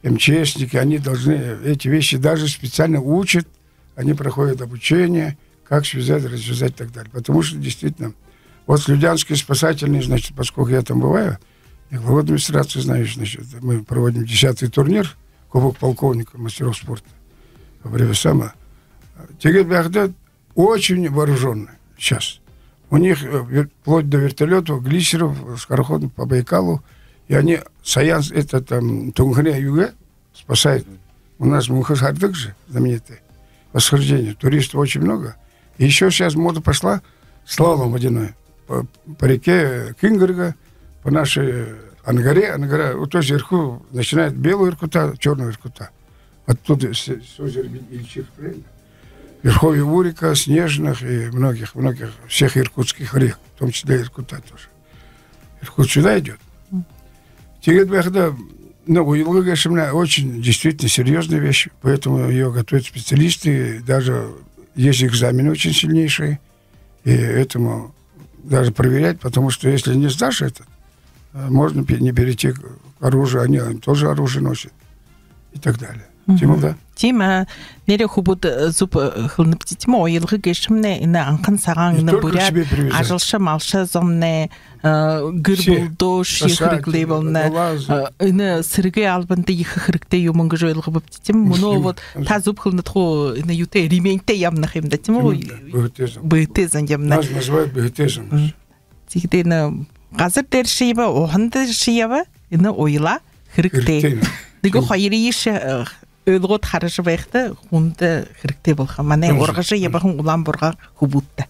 МЧСники, они должны эти вещи даже специально учат, они проходят обучение, как связать, развязать и так далее. Потому что действительно, вот Слюдянский спасательный, значит, поскольку я там бываю, и глава администрации, знаешь, значит, мы проводим 10-й турнир, Кубок полковника, мастеров спорта. Во время сама. Тегет-Бяхдад очень вооруженный сейчас. У них вплоть до вертолетов, глиссеров, скороходов по Байкалу. И они Саянс, это там Тунгхане Юге спасают. У нас Мухасхардык же знаменитый. Восхождение. Туристов очень много. И еще сейчас мода пошла слалом водяной. По реке Кингарга, по нашей Ангаре, вот тоже Ирку начинает белую Иркута, черную Иркута. Оттуда с озера Ильичев, правильно? Верховье Урика, Снежных и многих, всех иркутских рек, в том числе Иркута тоже. Иркут сюда идет. Тегет-Бяхда, ну, у Илгы Гашимна очень действительно серьезная вещь, поэтому ее готовят специалисты, даже есть экзамены очень сильнейшие, и этому даже проверять, потому что если не сдашь это, можно не перейти к оружию, они тоже оружие носят и так далее. Тима, да? Тима, нере хубуд зуб хылныптитима ойылгы гешимне ина анкын саган ина бурят ажылшы малшы зомне гырбулдо шихриглей болне ина сырге албанды ихы хырыкте юмыңгы жойлгы баптитим муно вот та зуб хылнытху ина юте ремейнте ямнахим да тима быhtезан ямна нас называют быhtезан тигде ина газыр дершиеба охан дершиеба ина ойла хырыкте диго хайри иш Ölgöt harışı bayıqtı, onda xirikte bolxa. Mane orğaşı yabağın ulan borğa hubutda.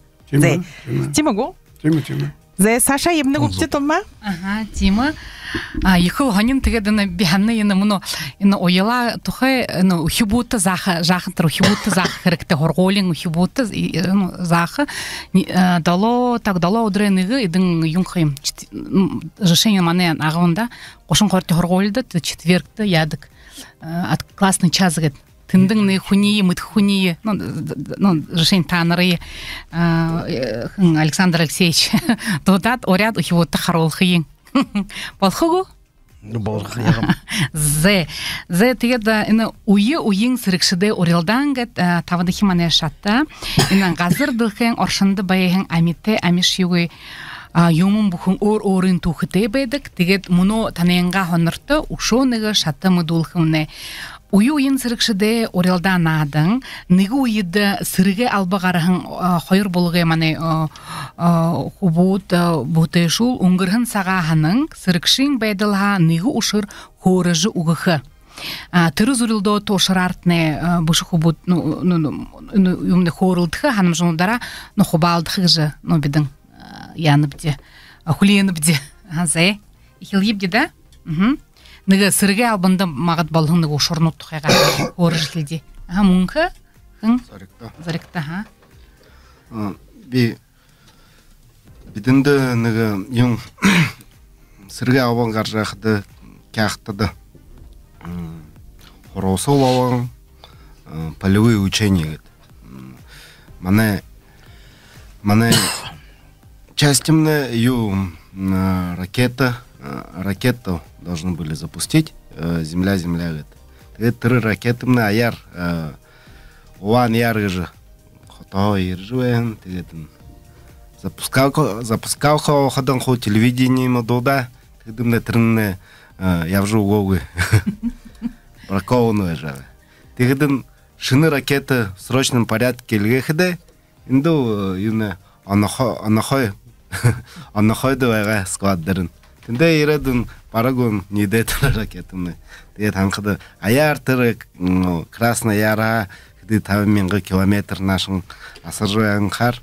Тима го? Тима. Зе Саша емне гупче тома? Ага, Тима. Ихыл ханин тегеден биханны ины муну ины ояла тухай ины ухибуты захынтыр ухибуты зах керекте хорголин ухибуты захы дало так дало удреныгы идин юнхим решение мане агында кошун корте хорголды четвергті ядык от классный час гет тындыңны хуни мытхуни ну решение таныры Александр Алексеевич тотат оряд ухибуты хоролхыйын Болхугу? Болхугу. Зе тегеда ины уйын сырыкшыды орелдан гет тавадыхи мане шатта. Ины газыр дылхен оршынды байхен амите амиш югы юмун бухун орын тухыте бедик. Тегед муну таненга хонырты ушоныгы шатты мыдулхымне. Уйын сырыкшыды орелдан адың. Ныгы уйыды сырыгы албагарыхын хойыр болуге мане хубут бутешул унгырхын сағахының сырыкшын байдылға ныгы ушыр хорыжы угыхы. Тыры зурилдо тошыр артне бұшы хубут юмны хорылдығы ханым жонудара хубалдығы жы бидың яныбде, хулияныбде. Зай, ихилгибде да? Ныгы сырыгы албынды мағыт балғын ныгы ушырны тұқайға хорыжылды. Мұңқы? Заректа. Бидинде неге юң сырга аван гаржахды кяхтады. Хоросо аван полевые учения. Мане частимне ю ракету должны были запустить. Земля говорит. Это ракеты мне аяр уан ярыжы. Хото иржуен тегетин. Запускал ходом хо телевидение модода, тегдимне тринне явжу гогы. Бракованную же. Тегдин шины ракеты в срочном порядке легеде. Инду юне анахой да складдерин. Тенде иредин парагон не детер ракетами. Тегет ханхда аяр тырык красная яра, где там менга километр нашим асажуян хар.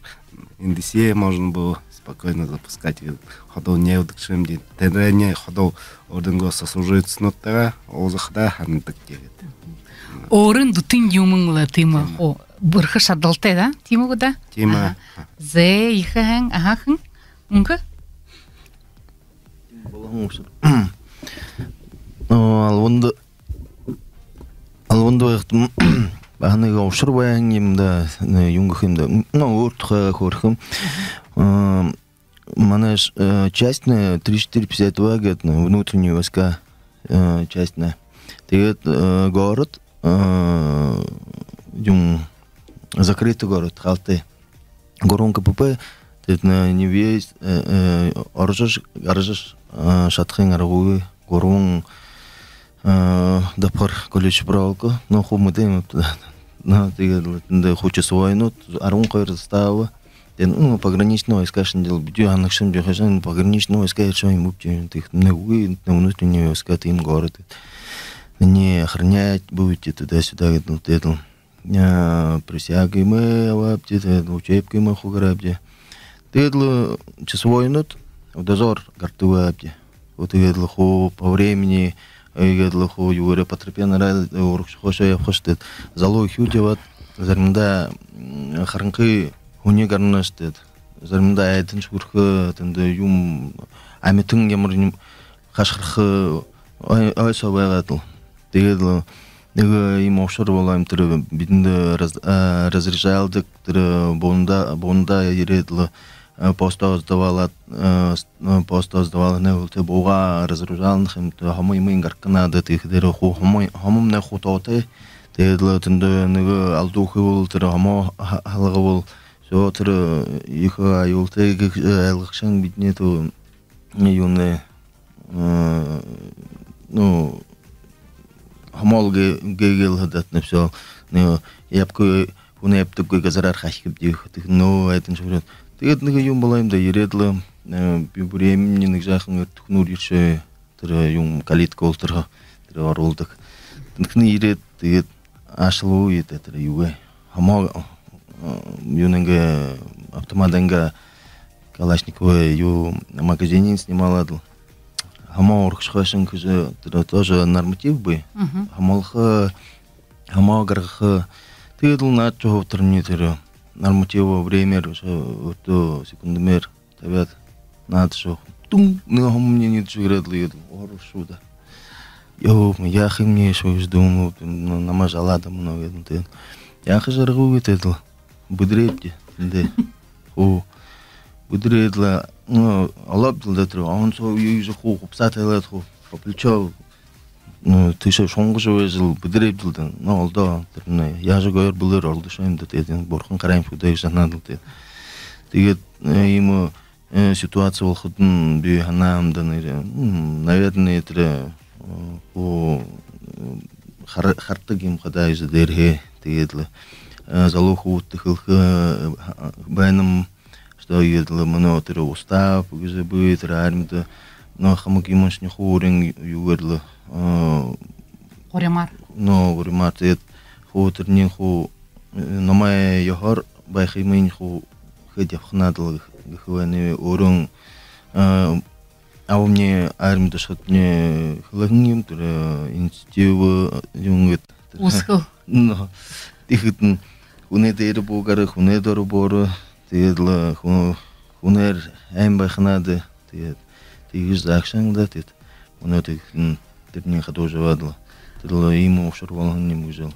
Индисия можно было спокойно запускать. Ходил не удачным день. Тенде ходил орденго сослужит снуттера, озахда ханитак делит. Орын дутын юмыңла тима. О, бұрқы шадалты да? Тима года? Тима. Зе, ихаң, ахаң. Унка? Алвонды вақтым бағаныға ұшыр баян емді юнгахымды. Ортыға көрхім. Мана частная 3452 гет внутренние войска частная. Тегет город, закрытый город, халты. Горон КПП, тет на Неве, Оржаш, Шатхен, Аргуи, Горон, Дапар, колледж Бралка, но хумытым, тегет хочет войну, Арун Койр става. Пограничные войска шендел бью, а нашим бюджетом пограничные войска что им бью, их на внутренние войска им город. Не охранять будете туда-сюда, это присяги мы, учебки мы хуграбде. Ты это часовой минут в дозор гартуабде. Вот это по времени, это юре потребен рад, урухшо я хочет залог худеват, зармда харнки хуни гарнастет. Зармда айтын шурхы, тенде юм амитын ямыр хашхырхы айсабайгатыл. Тегедло нега им офшор болайм тыры бидинде разрешалдык тыры бонда иредло поста сдавала не улте бога разрешалных им хамы гаркана да тихдер ху хамым не хутоте тегедло тенде нега алдухы бол тыры хамо халгы бол со тыры иха юлте алгышан бидне то юне Хамол гегел хадат не все. Не япку унепту газарар хахиб дих. Это ничего. Ты это не юм балаем да иредло. Времени не жахнет нуришь. Тра юм калитка олтра. Тра оролдак. Не иред ты ашлу это юе. Хамол юненга автоматенга Калашникова ю магазине снимала. Хама оркшхашин кыжы тоже норматив бы. Хамалха хамагарха тыдл начо терминитер норматива время то секундомер табят начо тум не хамне не чигредлы оршуда. Yo, я химне что ждум намажала там много это. Я хажаргу это будрепти, да. О будредла, ну, алабдл да тро, он со южу ху псатала ху по плечо. Ну, ты что шонгжо жил будрепдл да. Ну, алда, терне. Я же говорю, было олды шайм да это борхон карайм фуда жанадл да. Тэгээд ему ситуация волхудн би ханам да наверное, это хартагим хадай задерхе тэгээд залуху тхилха байнам что едла монотер устав где будет армда но хамагимош не хорин юверла Горемар. но горемар тет хотернин хо намай яхар байхимин хо хедяхнадл гхване орон а у меня армия что мне хлынем, то институт юнгет. Ускал. Но тихитн хунедер богары хунедер боры, тедла хунер эмбахнады, тигиз закшангда тед. Хунетик терне хадожевадла. Тедла ему шурвалан не мужал.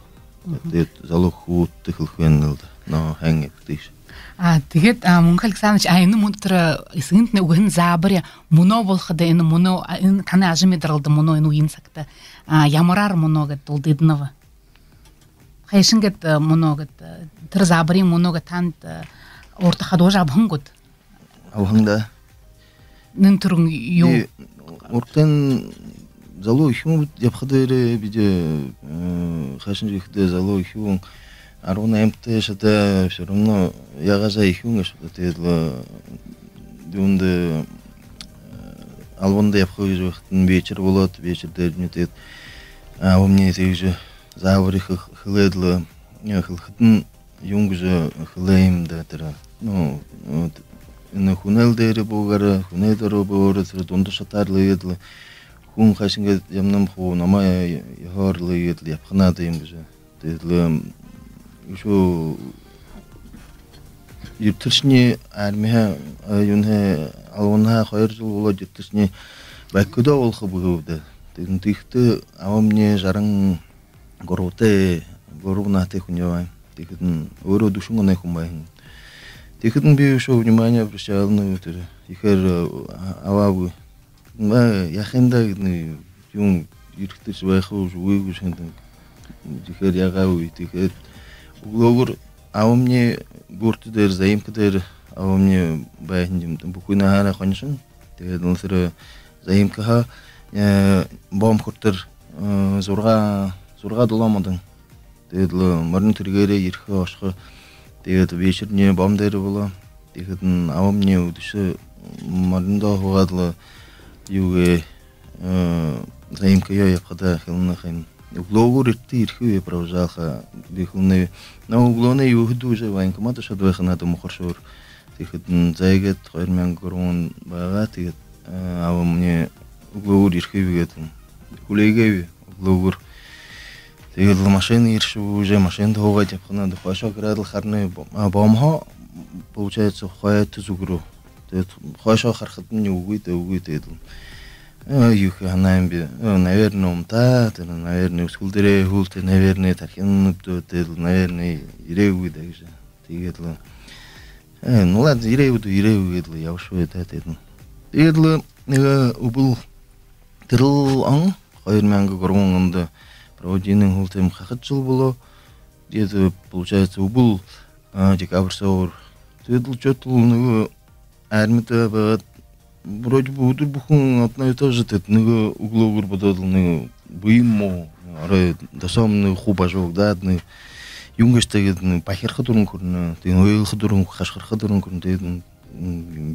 Тед залуху тихлхвеннелда. Но хэнгэп тиш. Тэгээд Мөнх Александрович энэ мөнтөр эсгэнт нэг үхэн заабар мөнөө болоход энэ мөнөө энэ таны ажим мэдрэлд мөнөө энэ үеийн цагта ямараар мөнөө гэд улдиднава. Хайшин гэд мөнөө гэд тэр заабарын мөнөө гэд танд урт хадууж авхангууд. Авханда. Нэн түрэн юу уртен залуу ихм явхадэр биде хайшин ихдэ залуу ихм Арунаймте что-то все равно я газа их юнга что-то это дунде албонда я вхожу вечер волот вечер дернет а у меня это уже заврих хледла не хлхтн юнг же хлейм да тера ну на хунел дере богара хунедеро богара дунда шатарлы едла хун хашинга ямнам ху намая яхарлы едла япхнада им же это еще ертешне армия юнhe алонха хайр жыл болот ертешне баккуда олхы бугууда тихте авамне жаран горуте горунате хуньяй тихтен өрө душунгонай хумай тихтен би еще внимание обращал на это ихер авагу яхенда юн ертеш байху жугу шенден ихер ягау тихер Углогур, а у меня бурты дер заимка дер, а у меня байхнем там буквально хана хоншин, тэгээд нэлэр заимка ха бом хуртер зурга доламадан. Тэгээд морин тэргээрээ ирэх ашха тэгээд вечерне бом дээр болоо. Тэгээд а у меня үдэш мориндо хугадлаа юугээ заимка яа явхада хэлнэхэн Углогур ирхүү продолжаха бихуны на углоне юхду уже военкомата шадваха на тому хорошо тихэдэн зайгэт 2003 байгаа тэгээд аа мне углогур ирхүү гэдэг хүлээгээв углогур тэгээд машины иршүү уже машинд хуугаад явхна хашаа градл харны бомхо получается хойт зүгрүү тэгээд хашаа харахад нь үгүй тэгээд Юх ханаемби, наверное, умта, наверное, ускулдере хулте, наверное, тархин птотел, наверное, иреуи даже. Тигэтло. Ну ладно, иреуи гэдло явшгүй таатэд. Тэгэло нэг убул тэрл ан 2003 онд проводинын хултэм хахад жил болоо. Тэгээд получается убул декабрь саур. Тэгэло чотл нэг армита бат вроде бы удыр бухан одно и то же, это нэг углогур бодол нэг буймо, аре дасам нэг хубажок, да, нэг юнгэштэгед нэг бахирхад дөрөн хөрнө, тэг ойлход дөрөн хашхархад дөрөн хөрнө, тэг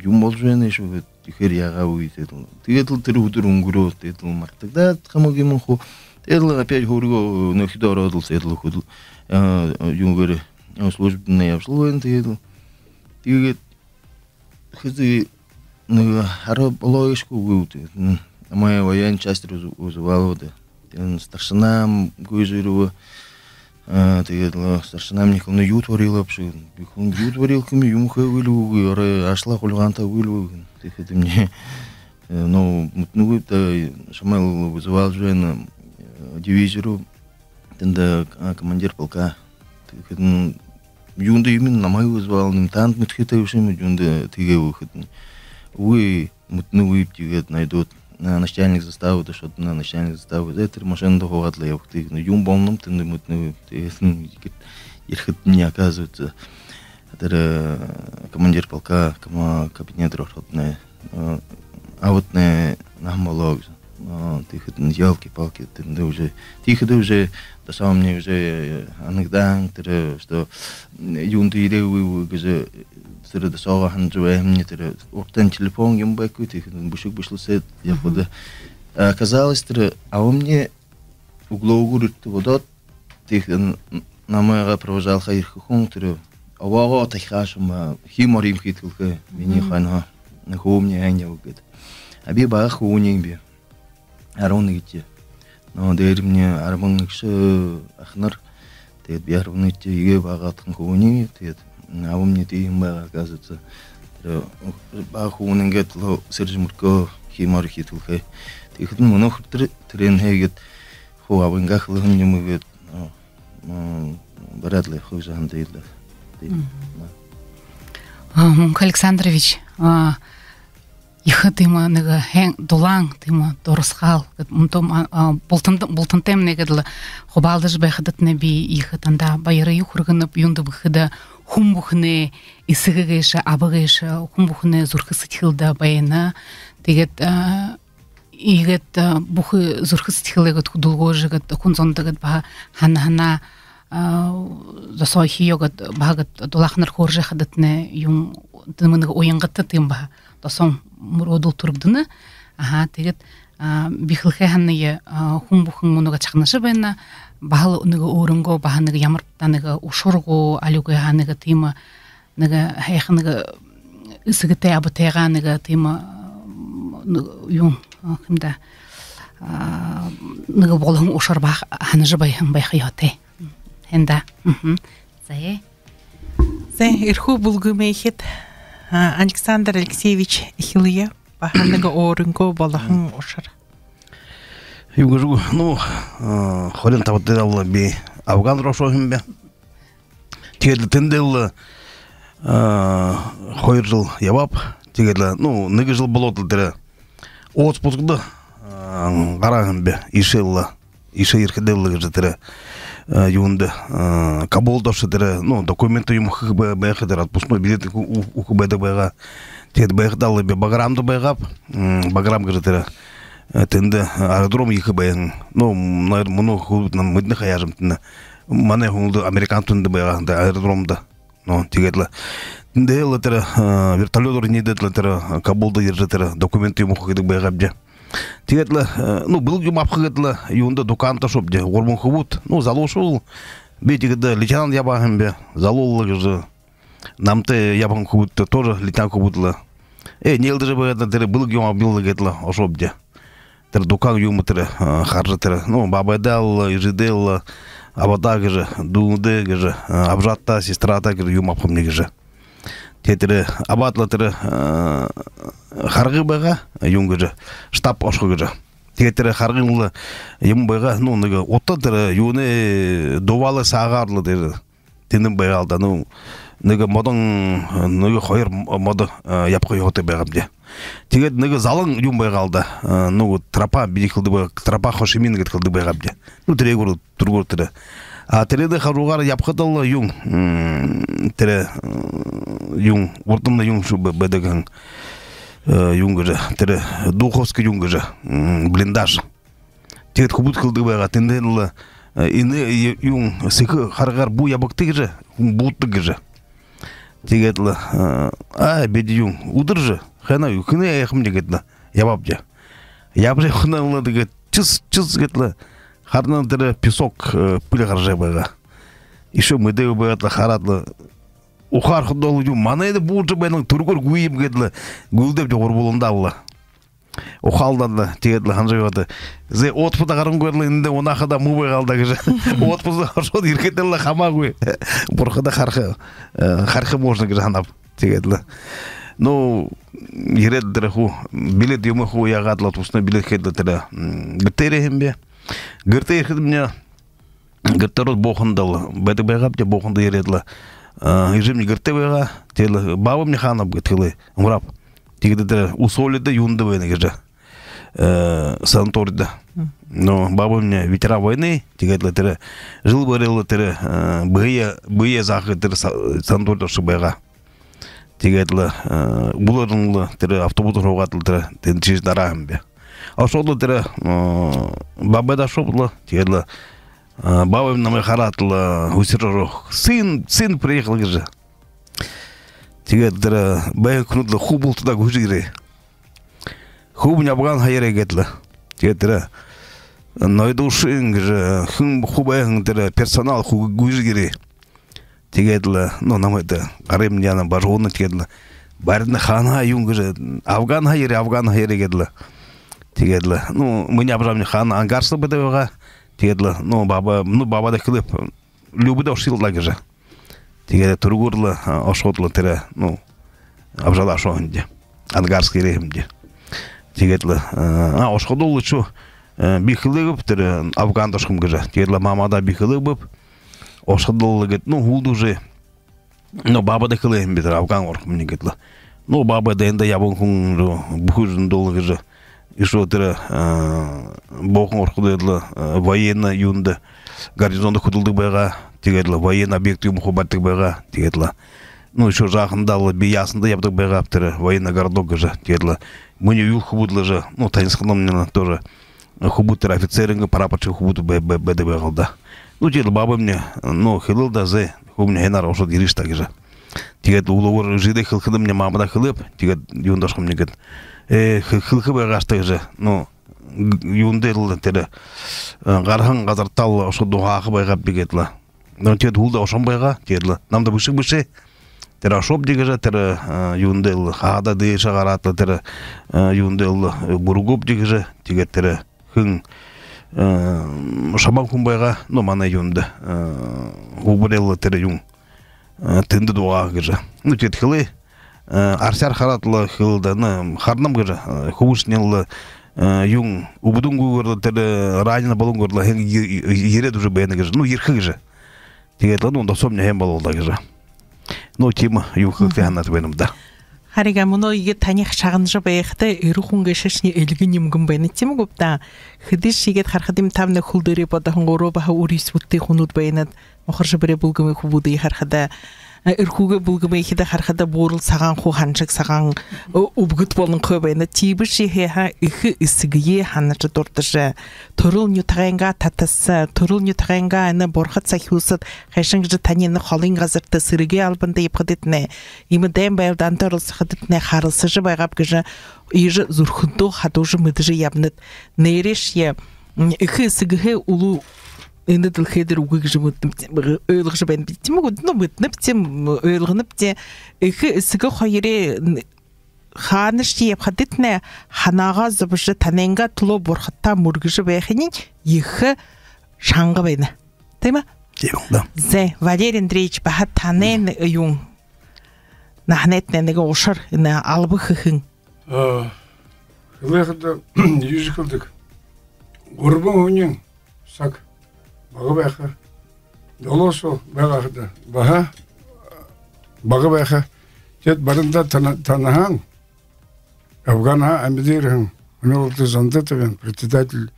юм болж байна шүү гэд ихэр ягаа үе тэгээд л тэр өдөр өнгөрөө тэгээд л мартагдаад хамаагийн мөн хөө тэгээд л опять хөргөө нөхөд ороод л тэгээд л хөл юугээр службны явшил байна тэгээд хызы хара болоишку гуты. Моя военная часть узвалоды. Старшинам гуйжиру тэгээд старшинам никому ют варил вообще. Ют варил кем юмха вылу, ашла хулганта вылу. Тэгээд мне это Шамал вызывал же на дивизию, тогда командир полка. Юнда именно на мою вызвал, не танк мы тхитающим, юнда тиге выход. Вы мутную тиге найдут на начальник заставы, то что на начальник заставы. Это машина договор для явок. Ты юмбомном ты не мутную, ты их не оказывается. Это командир полка, кабинет ротный. А вот на нахмалог, тихо елки-палки, ты уже до самого мне уже анекдот, что юнты идею уже до самого ханжуя мне оптан телефон ему бэку, тихо бушук бушл сет, я хода. Оказалось, а он мне угловую водот, тихо на моего провожал хайрху хунтер, а вого тахашем химорим хитлка, меня хана на хумне аня угад. Аби бах униби. Аронити. Но дэр мне армоныкшы ахнар. Тед биарунити иге багатын хуни тед. А у мне тим бага оказывается. Бах унингет ло сержмурко химар хитулхэ. Тихтэн монох трен хэгет ху авангах лхнэмэгэт. Барадлэ хужан дэйлэ. Александрович, их тыма нега хен долан тыма дорсхал мунтом болтантем негедла хобалдыш бехдат неби их танда байры юхурганып юнды бхыда хумбухне исыгыгыша абыгыша хумбухне зурхысытхылда байна тегет игет бухы зурхысытхылыгат худулгожыгат хунзондагат ба хана засой йогат багат долахнар хоржахдатне юм тымынык оянгатты тымба тосон муродул турбдыны тегет бихилхе ханны хумбухын мунуга чакнышы байна бахал ныга орынго баханыга ямыртаныга ушурго алюга ханыга тыма ныга хайханыга ысыгытай абытайга ныга тыма юм кимда ныга болын ушар бах ханыжы байхын байхыйоте хенда зае ирху булгумейхет Александр Алексеевич Хилия баханыга орынго болахын ушар. Югожу, хорен табыттыралла би Афган рошохим бе. Тегерлі тендел хойр жыл ябап, тегерлі, ныгы жыл болотыл тірі. Оғыз бұзғыды қарағым бе, ише еркеделі жытыры. Юнды Кабулдошы тірі, документы юмхы бәйхі тірі, отпускной билеті ұқы бәйді бәйға. Тегеді бәйхідалы бе бағырамды бәйғап, бағырам кірі тірі. Тенде аэродром екі бәйін. Мұны құлбытынан мүдіні қаяжым тінді. Мане құлды американ түнді бәйға аэродромды. Тегеділі. Тенде елі тірі вертолет орнедетілі тірі Кабулды ержі тірі документы юмхы кедік бәйғап де. Тегетлі, бұл юм апқығетлі, юнда дуканта шоп де, ормон хубут, залошул, бе тегеді лейтенант ябағын бе, залолылығы жы, намты ябағын хубутты, тоже лейтенант хубутлы. Нелді жы бәйетлі, тірі бұл юм апбылығы етлі, ошоп де. Тірі дукан юмы тірі, қаржы тірі, бабайдал, ежедел, абадагы жы, дуындығы жы, абжатта, сестрата юм апқымнегі жы. Тетірі абатлы тірі қарғы байға юңғы жы, штаб ошқығы жы. Тетірі қарғыңлы ем байға, отта тірі юны довалы сағарлы тірі. Тенім байға алда, модың қойыр моды япқы еғоты байғам де. Тегет залың юм байға алда, трапа бейқылды байға, трапа қошемин қылды байғам де. Тірі көрі, тұргөр тірі. Тіреді қаруғар япқыдалы юң, тірі юң, ортымда юң шу бәдігін юңғы жа, тірі Духовский юңғы жа, блиндаж. Тегет құбыт қылды байға, тенденлі ині юң сықы қарғар бұ ябықтығы жа, бұттығы жа. Тегетлі, бәді юң, ұдыр жа, қайна үкіне аяқым дегетлі, ябап жа. Яб жа құнанлы дегет, чыз кетлі. Харнан тірі песок пүлі қаржай байға. Еще мүдегі байғатлы, харатлы, ухар худол ю манайды булжы бенің тургур гуйым гедлі гүлдеп жоғыр болында алла. Ухалданды тегедлі ханжайвады. Зе отпыда қарын көрлі инде онақыда мубай қалда кежі. Отпызы шод иркетелі хама гуй. Бұрқыда харқы можно кежі ханап тегедлі. Ну, ереддірі ху, билет юмы ху яғадла тусына билет хедлі тірі. Гіртері хембе. Гіртері хедімне гіртері боқындалы. Бәді байғап де боқынды ередлі. Ежемне гірте байға, телі бабым не ханап гітхілі. Мұрап. Тегеді усолиды юнды войны кежі. Санаторида. Но бабым не ветеран войны, тегеді тірі жыл бөрелі тірі бұйе зақы тірі санаторида шыбайға. Тегеді бұларыңлы тірі автобусы жоғатылы тірі тенчіз дарағым бе. Ашолы тірі бабайда шоплы, тегеді бабым намай қаратылы үсірі жоқ. Сын приехал кежі. Тегеді бәйін күнудлы ху бұлтыда көжігірі. Ху бұн абған хайыры кетілі. Тегеді найды ұшын кежі, ху бәйін персонал ху көжігірі. Тегеді, намайды, арым яна бажуыны тегеді. Бәріні хана юн кежі, Афган хайыры кетілі. Тегеді, мұны абжамны хана ангарсы бұды өға. Тегеді, бабада кіліп, любыда ұшылда кежі. Тегеді тұргурлы ошотлы тірі, абжала шоғынде, ангарский рейхімде. Тегеді, ошқодулы чу бихілі көп тірі Афган дошқым кежі. Тегеді, мамада бихілі көп, ошқодулы кет, хулды уже, бабада кілейім бетір Афган орқым не кетілі. Бабада енді ябын күн бұхы жүндолы кежі. Ишо тірі боқын орқыды еділі военна юнды гарнизонды күділді байға. Тегеді, воен объекті мұхабаттық байға, тегеді, еще жақындалы биясында ябдық байға аптыры, военна городок жа, тегеді, мұне юл хубудлы жа, танисқанымнен тоже хубуттыр офицерінгі парапатшы хубуты бәді байғалда. Тегеді, бабымне, хилылда зе, хубымне хенар ошад еріштаки жа. Тегеді, улығыр жиды хилқыдымне мамада хилып, тегеді, юндашқымне кет, хилқы байғаштаки жа, юнды елді тері, ғархан ғазартал ошад дұғақы байғап бекетілі. Тегеді hulda ошан байға, тегеді, намда бүші, тері ашоп дегежі, тері юндел, қағада дейші қаратлы, тері юндел бұргоп дегежі, тегеді тері хың шаман күн байға, мана юнды, ғубырелі тері юн, тінді дуаға кежі. Тегеді хылы, арсяр қаратлы хылды, қарнам кежі, хубышнелі юн, убудың көгірлі, тері ранина балын көрлі, еред уже бәйіні кежі, ерхі кежі. Тегеді, онда сомня хем балылда кежі. Тема юқылты ханаты бәйнімді. Харига, мұны еге таних шағынжы байықты үріхунға шашыне әлгі немгін бәйні тема көпті. Хыдыш егет харқадым тамны құлдыры бадағын ғору баға өріс бұтты құнуд бәйінат. Мұқыршы бірі бұлгымы құбуды харқада. Үрхуге бұлгымы екеді харқада борыл саған қуғаншық саған ұбғыт болын көбәйіні. Тейбі шеге үхі үсігіе ханычы дұртышы. Тұрыл нүтағайынға татысы, тұрыл нүтағайынға әні борғат сахиусыд қайшыңғы танені қалың ғазырты сырыге албында епқыдетіне. Имі дәйім байылдан тұрыл сықыдетіне қарылсыжы байғап кіжі үйжі зұрхынду қадужы мүдіжі ябныд. Нейреш е үхі үсігіе ұлу Енді ділхедер ұғығыжы өйліғыжы бән біттім, бұтныптім, өйліғыныпте, үкі үсігі қойыры қаныш дейіп қадетіне ханаға зұбышы таненға тұлы бұрқытта мұргыжы бәйхінен ехі шаңғы бәйні. Дейма? Деймін, Зе, Валерий Андреевич бәхі танен үйің нахнетненеге ұшыр албы қықың. Қылайқыда ежі қылдық. Ғұрбың өңен сақ. Bağı bəyxə, dolosu bəyxədə, bağı bəyxə, jet barında tanıhan, Афгана Амидирхан, у него был Зандетовин, председатель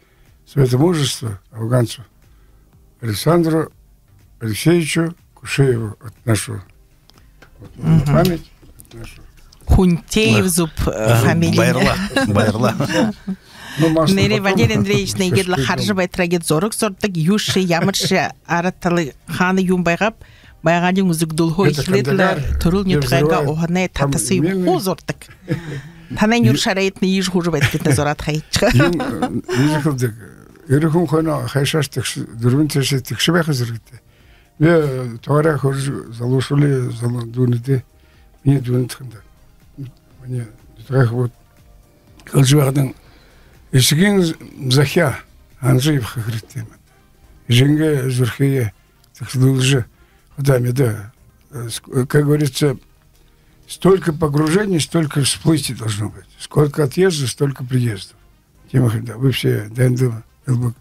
Совета мужества афганцев, Александру Алексеевичу Кушееву отношу. На память отношу. Хунтеев зуб фамилия. Байырла. Нере Валерий Андреевич негедлі қаржы байтрагет зорық-зордық юши, ямыршы араталы ханы юм байғап, байғадың үзік дұлху ихледлер тұрыл нетғайға оғанай татасы юм о зордық. Танай юр шарайтны еш хужы байткетіне зорат қайытшығы. Ежі қылдық, өрікін қойна қайшаш дүрбін теші тікші байқы зіргітті. Ve tavara хорж залушили залдуните не дүнтхэнда. Мне так вот калжвадан исгин захя анжив хагритем. Женге зурхие так служи куда да. Как говорится, столько погружений, столько всплытий должно быть. Сколько отъездов, столько приездов. Тема да, вы все дэнду элбук.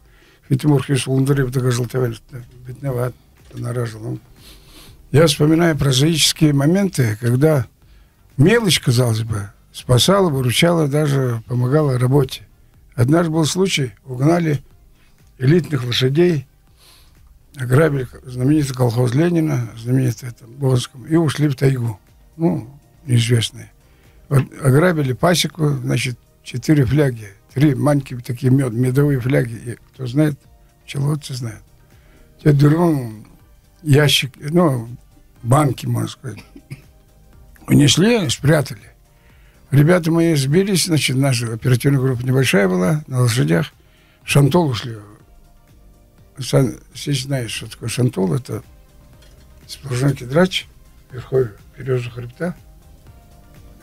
Фитимурхиш лундарев догажил товарищ бедноват. Наражил. Я вспоминаю прозаические моменты, когда мелочь, казалось бы, спасала, выручала, даже помогала работе. Однажды был случай, угнали элитных лошадей, ограбили знаменитый колхоз Ленина, знаменитый это, Богонском, и ушли в тайгу. Неизвестные. Вот, ограбили пасеку, значит, 4 фляги, 3 маленькие такие медовые фляги. И, кто знает, пчеловодцы знают. Те ящик, банки, можно сказать, унесли, спрятали. Ребята мои сбились, значит, наша оперативная группа небольшая была, на лошадях. В Шантол ушли. Все знают, что такое Шантол. Это сплошной кедрач, верховье березы хребта,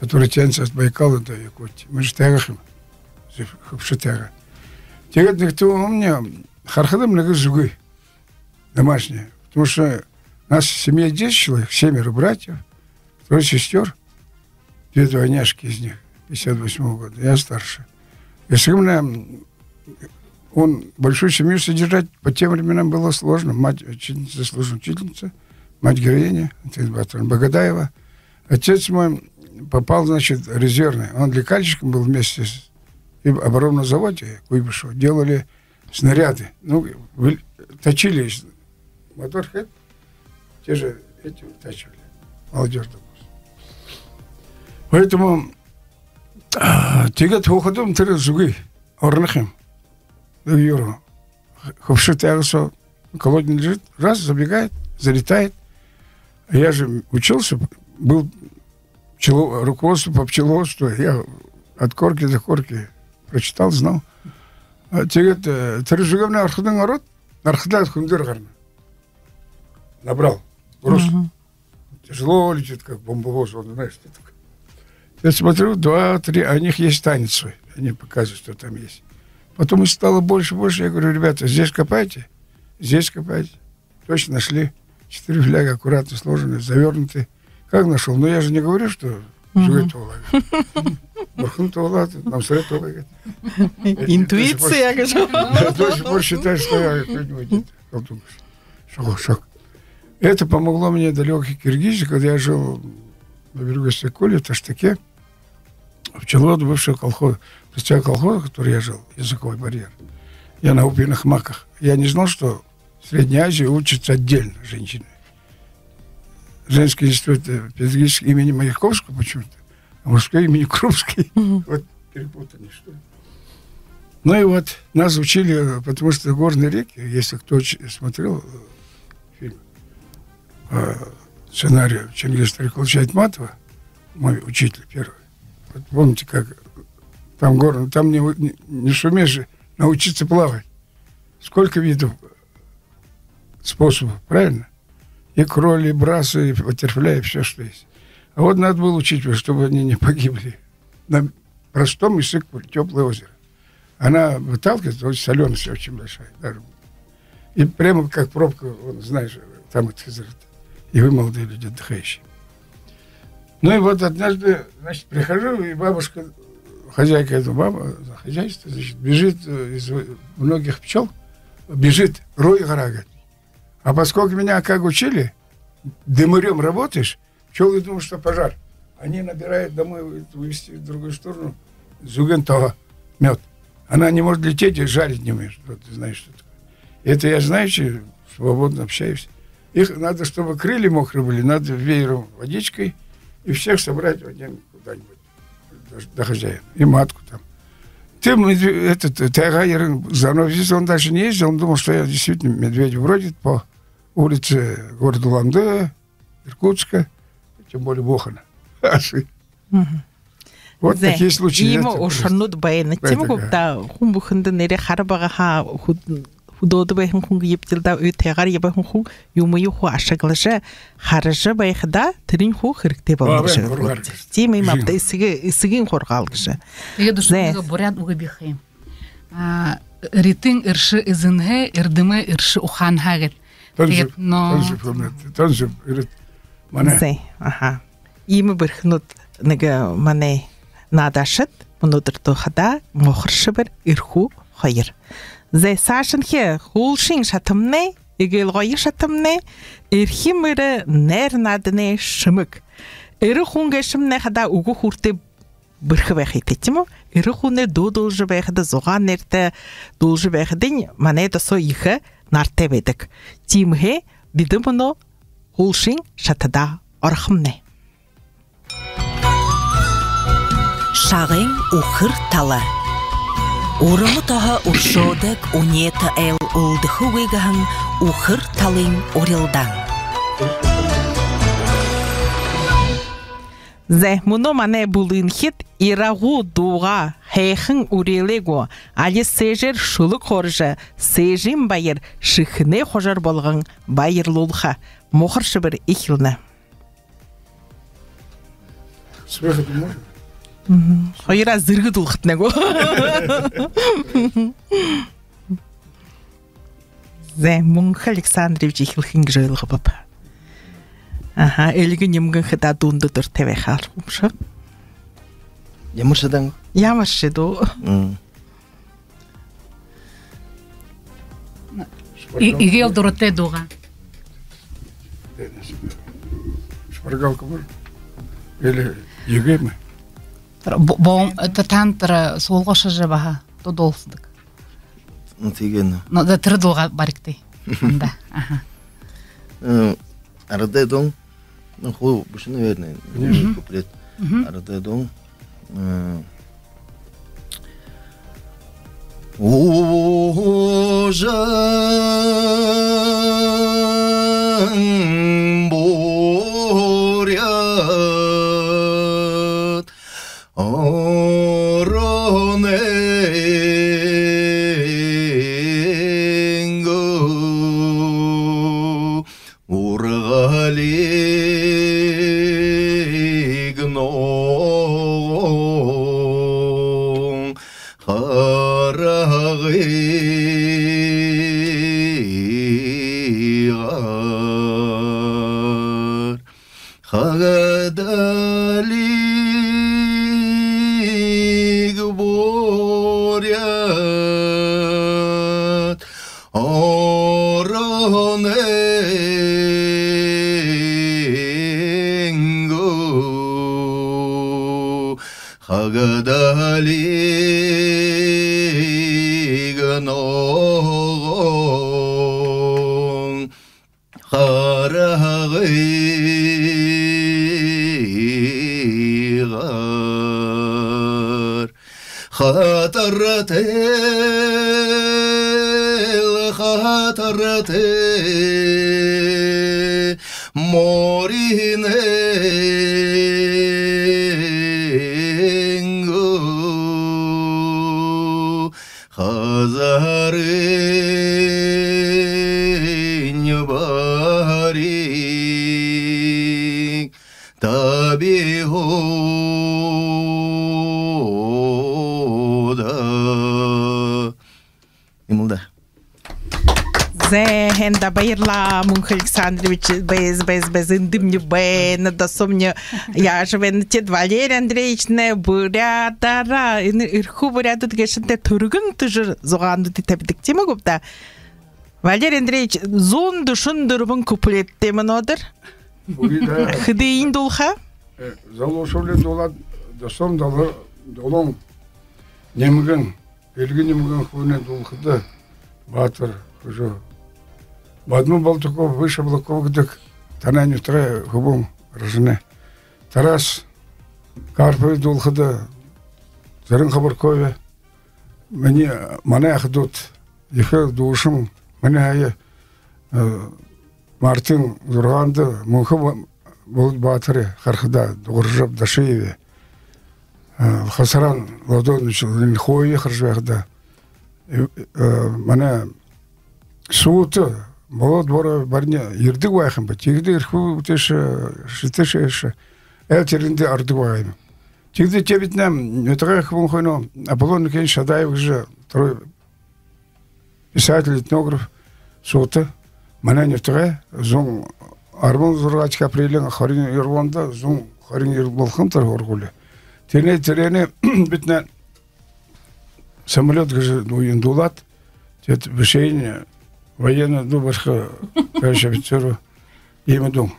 который тянется от Байкала до Якутии. Мы же тягахим, хапшатяга. Тягатных то у меня хархадам нагы жугы домашние. Потому что у нас в семье 10 человек, 7 братьев, 3 сестер, 2 двойняшки из них, 58 года, я старше. Если он большую семью содержать по тем временам было сложно. Мать учительница, заслуженная учительница, мать героиня, Богадаева. Отец мой попал, значит, резервный. Он лекальщиком был вместе с оборонном заводе Куйбышева. Делали снаряды. Точили мотор хэт, те же эти вытачивали. Молодежь, допустим. Поэтому тягат уходом тыры зугы, орнахим, юру. Хопши тягасо, колодин лежит, раз, забегает, залетает. А я же учился, был руководство по пчеловодству, я от корки до корки прочитал, знал. Тягат тыры зугам на архадан народ, архадан хундыр гарна. Набрал груз. Тяжело летит, как бомбовоз, он, знаешь, что такое. Я смотрю, 2-3, а у них есть танец свой. Они показывают, что там есть. Потом их стало больше. Я говорю, ребята, здесь копайте. Точно нашли. 4 фляга аккуратно сложены, завернуты. Как нашел? Ну, я же не говорю, что живет Ола. Бархун Ола, нам сред Ола. Интуиция, говорю. Я до сих пор считаю, что я какой-нибудь шок. Это помогло мне далекой Киргизии, когда я жил на берегу Стеколи, в Таштаке, в пчеловоде бывшего колхоза, который я жил, языковой барьер. Я на упиных маках. Я не знал, что в Средней Азии учатся отдельно женщины. Женский институт педагогический имени Маяковского почему-то, а мужской имени Крупский. Вот перепутали, что ли. Ну и вот нас учили, потому что горные реки, если кто смотрел фильм, сценарий Чингиса Стариковича Айтматова, мой учитель первый. Вот помните, как там горно, там не сумеешь научиться плавать. Сколько видов способов, правильно? И кроли, и брасы, и баттерфляй, и все, что есть. А вот надо было учить, чтобы они не погибли. На простом языке теплое озеро. Она выталкивает, очень соленость очень большая. Даже. И прямо как пробка, вон, знаешь, там это и вы, молодые люди, отдыхающие. Ну и вот однажды, значит, прихожу, и бабушка, хозяйка этого хозяйства, значит, бежит из многих пчел, бежит, рой гора, говорит. А поскольку меня как учили, дымырем работаешь, пчелы думают, что пожар. Они набирают домой, вывести в другую сторону, зугентова, мед. Она не может лететь и жарить не умеет. Вот, ты знаешь, что такое. Это я знаю, свободно общаюсь. Их надо, чтобы крылья мокрые были, надо веером водичкой и всех собрать в один куда-нибудь до хозяина. И матку там. Тайгайер Зановзис, он дальше не ездил, он думал, что я действительно Медведев бродит по улице города Улан-Удэ, Иркутска, тем более Бохана. Вот такие случаи. Има ошарнуд байна. Тим гопта хумбухында нэри харбага худоды байхын хун ептилда өтегар ебахын хун юмую ху ашаглыжы харыжы байхыда тирин ху хиркте болмышы. Тимей мапта исигин хоргалгыжы. Теге душманга бурят угыбихи. Ритин ирши изинге ирдиме ирши ухан хагет. Теге но. Танжып ирит мане. Зей, аха. Имы бірхінут неге мане надашыт, мұнудыр тұхада мұқыршы бір ирху хайыр. Зей сашын хе хулшин шатымне, егел ғайы шатымне, ирхи мірі нер надыне шымык. Ирі хунге шымне хада угу хурте бірхі бәхи тетімі, ирі хуне дудулжы бәхіді зоған нерті дулжы бәхідін мане досо ихы нарте бедік. Тимге биді мұны хулшин шатыда архымне. Шағын ұқыр талы. Урымы таға ұшодық унеті әл ұлдықы өйгіғын ұқыр талын орелдан. Зәй, мұны мане бұлын хет ирағу дуға хайхын үрелего, али сежер шулы қоржы, сежин байыр шықыне қожар болғын байыр лулға, мұқыршы бір ихілні. Смехать можно? Хайра зіргі дұлғытны го. Зәй, мұңғы Александрович ихілхін жайлығы бап. Аха, әлгі немгін хыда дұнды дұр тәве қалғымшы. Ямыршыдан? Ямыршы ду. Игел дұрытты дуға. Шпаргалка бар? Или еге ме? Бом, это тантра солғашы жабаға, додолсыдық. Тегені. Но да тірі долға барикті. Анда, аха. Арада дон, ху, бушыны верный, куплет. Арада дон. Ожан борят, ороненго, ургалигно, харагигар, хагадалиг борят, ороненго, хагадалигно, харагигар, хатарате, мориненго, хазарынь барик, табиғода. Имылда. Зәй, хенда байырла мұңғы Александрович, без индымне бәйні, досомне, я живен тет Валерий Андреевичне бурядара, ирху буряды дегешінде түргін түжір зоғанды детабидік темі көпті. Валерий Андреевич, зон дұшын дұрбын күпілеттемін одыр? Хыдейін долға? Залошовлен долад, досом долон немген, белгі немген хуне долхыды, батыр, уже. Бадму Балтуков, выше Блаков, гдык, танань утре, хубум, рожене. Тарас, Карпови долхыды, зарын Хабаркове, мане ахдут, ехе душым, мане айы, Мартин Зурганды, мұңқы болып батыры, қарқыда, Дұғыржап, Дашиеве, Хасаран Владонович, Линхойы, Харжвеғда, мане суыты молод бора барне ердік уайхын ба тегде ирху утеша шитеша элтеринде ардық уайым тегде тебитнем нетага хвон хойно Аполлон Кен Шадаев же второй писатель этнограф суыты мана нетага зон арбон зурачка апрелен харин ирвонда зон харин ирболхым тар оргуле тене битне самолет гаже уйындулат тет бешейне военно дубашка перш офицеру имеду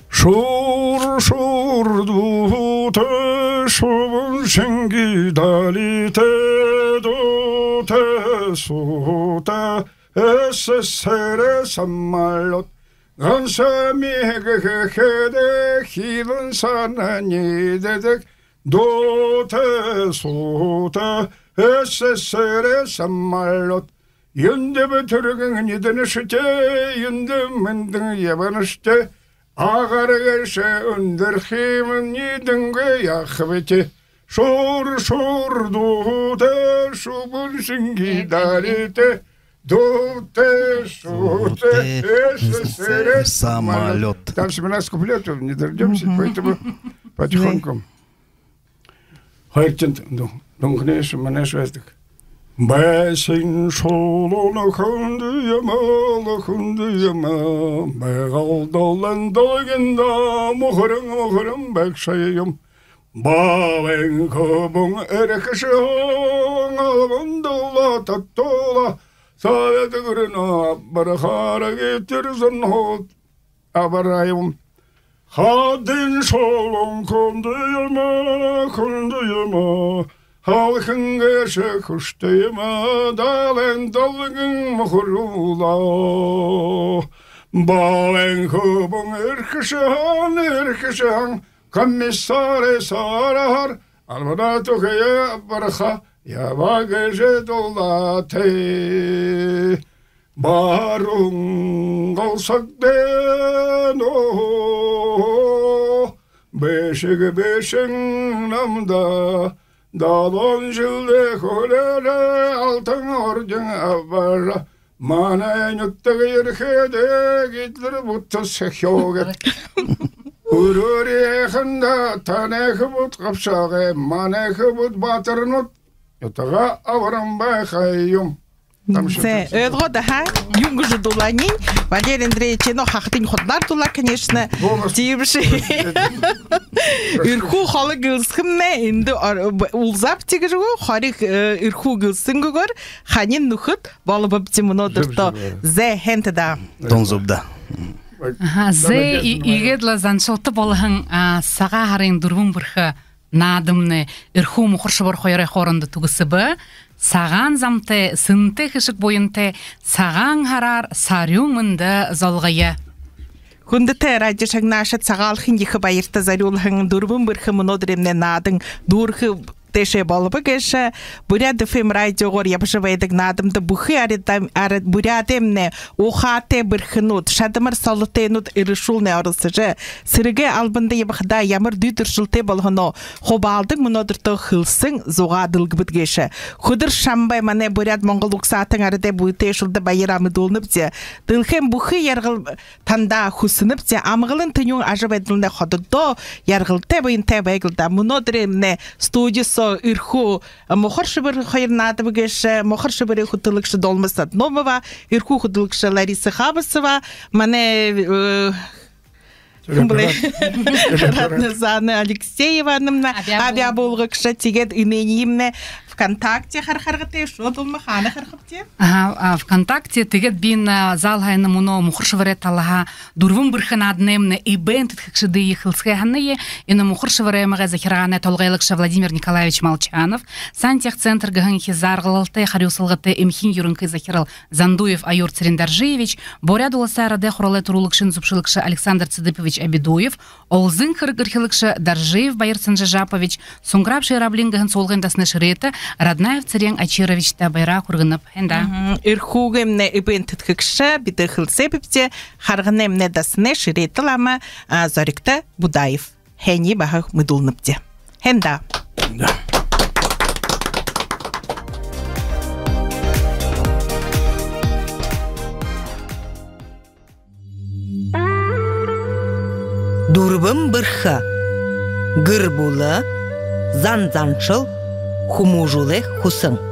шур дуте шубун шенги далите дуте сута СССР самолет 간사미헤헤헤데 히든 사나니데덱 도테 소타 СССР самолет 윤대부 들어간 이들은 실제 윤대만등 예반을시제 아가르게시 은들힘은 이등괴 야흐베체 쇼르 도데 슈분신기 다리테 도테 소테 СССР самолет. Там 17 куплетов, не дождемся, поэтому потихоньку. Хайрчент, конечно, мене швестик. Бәсін шолуны күндіяма, бәғалдалан дойгенда, мұхырың бәкшайым. Бавен көбің әрекішің, алғындыла таттола, саветі күріна, бір қара кетерзін ход, абарайым. Хадын шолун күндіяма, халқың кеші күштейма, дален далғың мұхырула. Бавен көбің әркішің, комиссары сарар, албана тұқия барха, яба кеші долаты. Барың қалсақ ден бешің намда, далон жылды көрері алтын ордың абара, мана нүттігі ерхеді кетлер бұтты сәхиогет. Үрір еқында танеқі бұт қапшағы, манеқі бұт батырын ұт, ұтыға авырын байқайым. Це это ха юнгужу дулани Валерий Андреевич но хахтин ходлар дула конечно тибши ирху халы гылсхымне инде улзап тигежу харих ирху гылсынгугор ханин нухут балыбып тимунодырто зе хентда Донзубда. Зе игедла заншылты болхын сага харин дурвун бирхи надымны ирху мухуршыбыр хойрай хорынды тугысыбы Саған замты, сынты кішік бойынты, саған харар сарюмынды золғайы. Хүндіті радиошаг нашат сағалхын ехі байырты зарюлхын дұрбын бірхі мұнодыремне надың дұрхы теше болыбы кеші Бурят ФМ радиоғыр ябышывайдық надымды бұхы Бурятемне оқаты бірхінут, шадымыр солытенут ирышулне орысыжы. Сіріге албынды ебіқда ямыр дүйдіршілте болғыно, қобалдың мұнодырты қылсын зоғадылғы бүдгеші. Құдыр шамбай мане Бурят Моңғол ұқсатын арыде бұйты ешілді байырамы долынып де. Дылхен бұхы ярғыл танда құсынып де, амғылын түнің ажып әділіне қодыдо, ярғылте бұйынте байгылда мұнодыремне студиясы ирху мохоршыбыр хайрнады бігеші, мохоршыбыр хутылықшы долмыстад Номова, ирху хутылықшы Лариса Хабасова, мане Радназаны Алексеева анымна, абя болғы кіші тегет инейімне ВКонтакте хархаргыте шо долма хана хархыпте? ВКонтакте тегет бин зал хайны муно мухуршывыре талаха дурвун бірхін аднемне и бен тітхікшіді ехілске ханные, ино мухуршывыре мға захирағаны толғайлықшы Владимир Николаевич Молчанов, сантех-центр гығынхи зарғылылты харюсылғыты имхин юрынқы захирал Зандуев Аюр Церендаржиевич, боряд уласарады хуралы турулықшын зубшылықшы Александр Цыдыпович Абидуев, олзын хыргырхилықшы Даржиев Байыр Цынжижапович, суңграпшы раблингығын солғындасны шыреті, Раднаев Царен Ачирович та байра кургынып хенда. Ирхугемне ибен тіткікші біді хылсепіпте харғынемне дасыне шыретілама Зорикта Будаев. Хени бағық мұдылныпте. Хенда. Гырбым бырхы. Гыр булы, зан-заншыл, хумужулы хусың.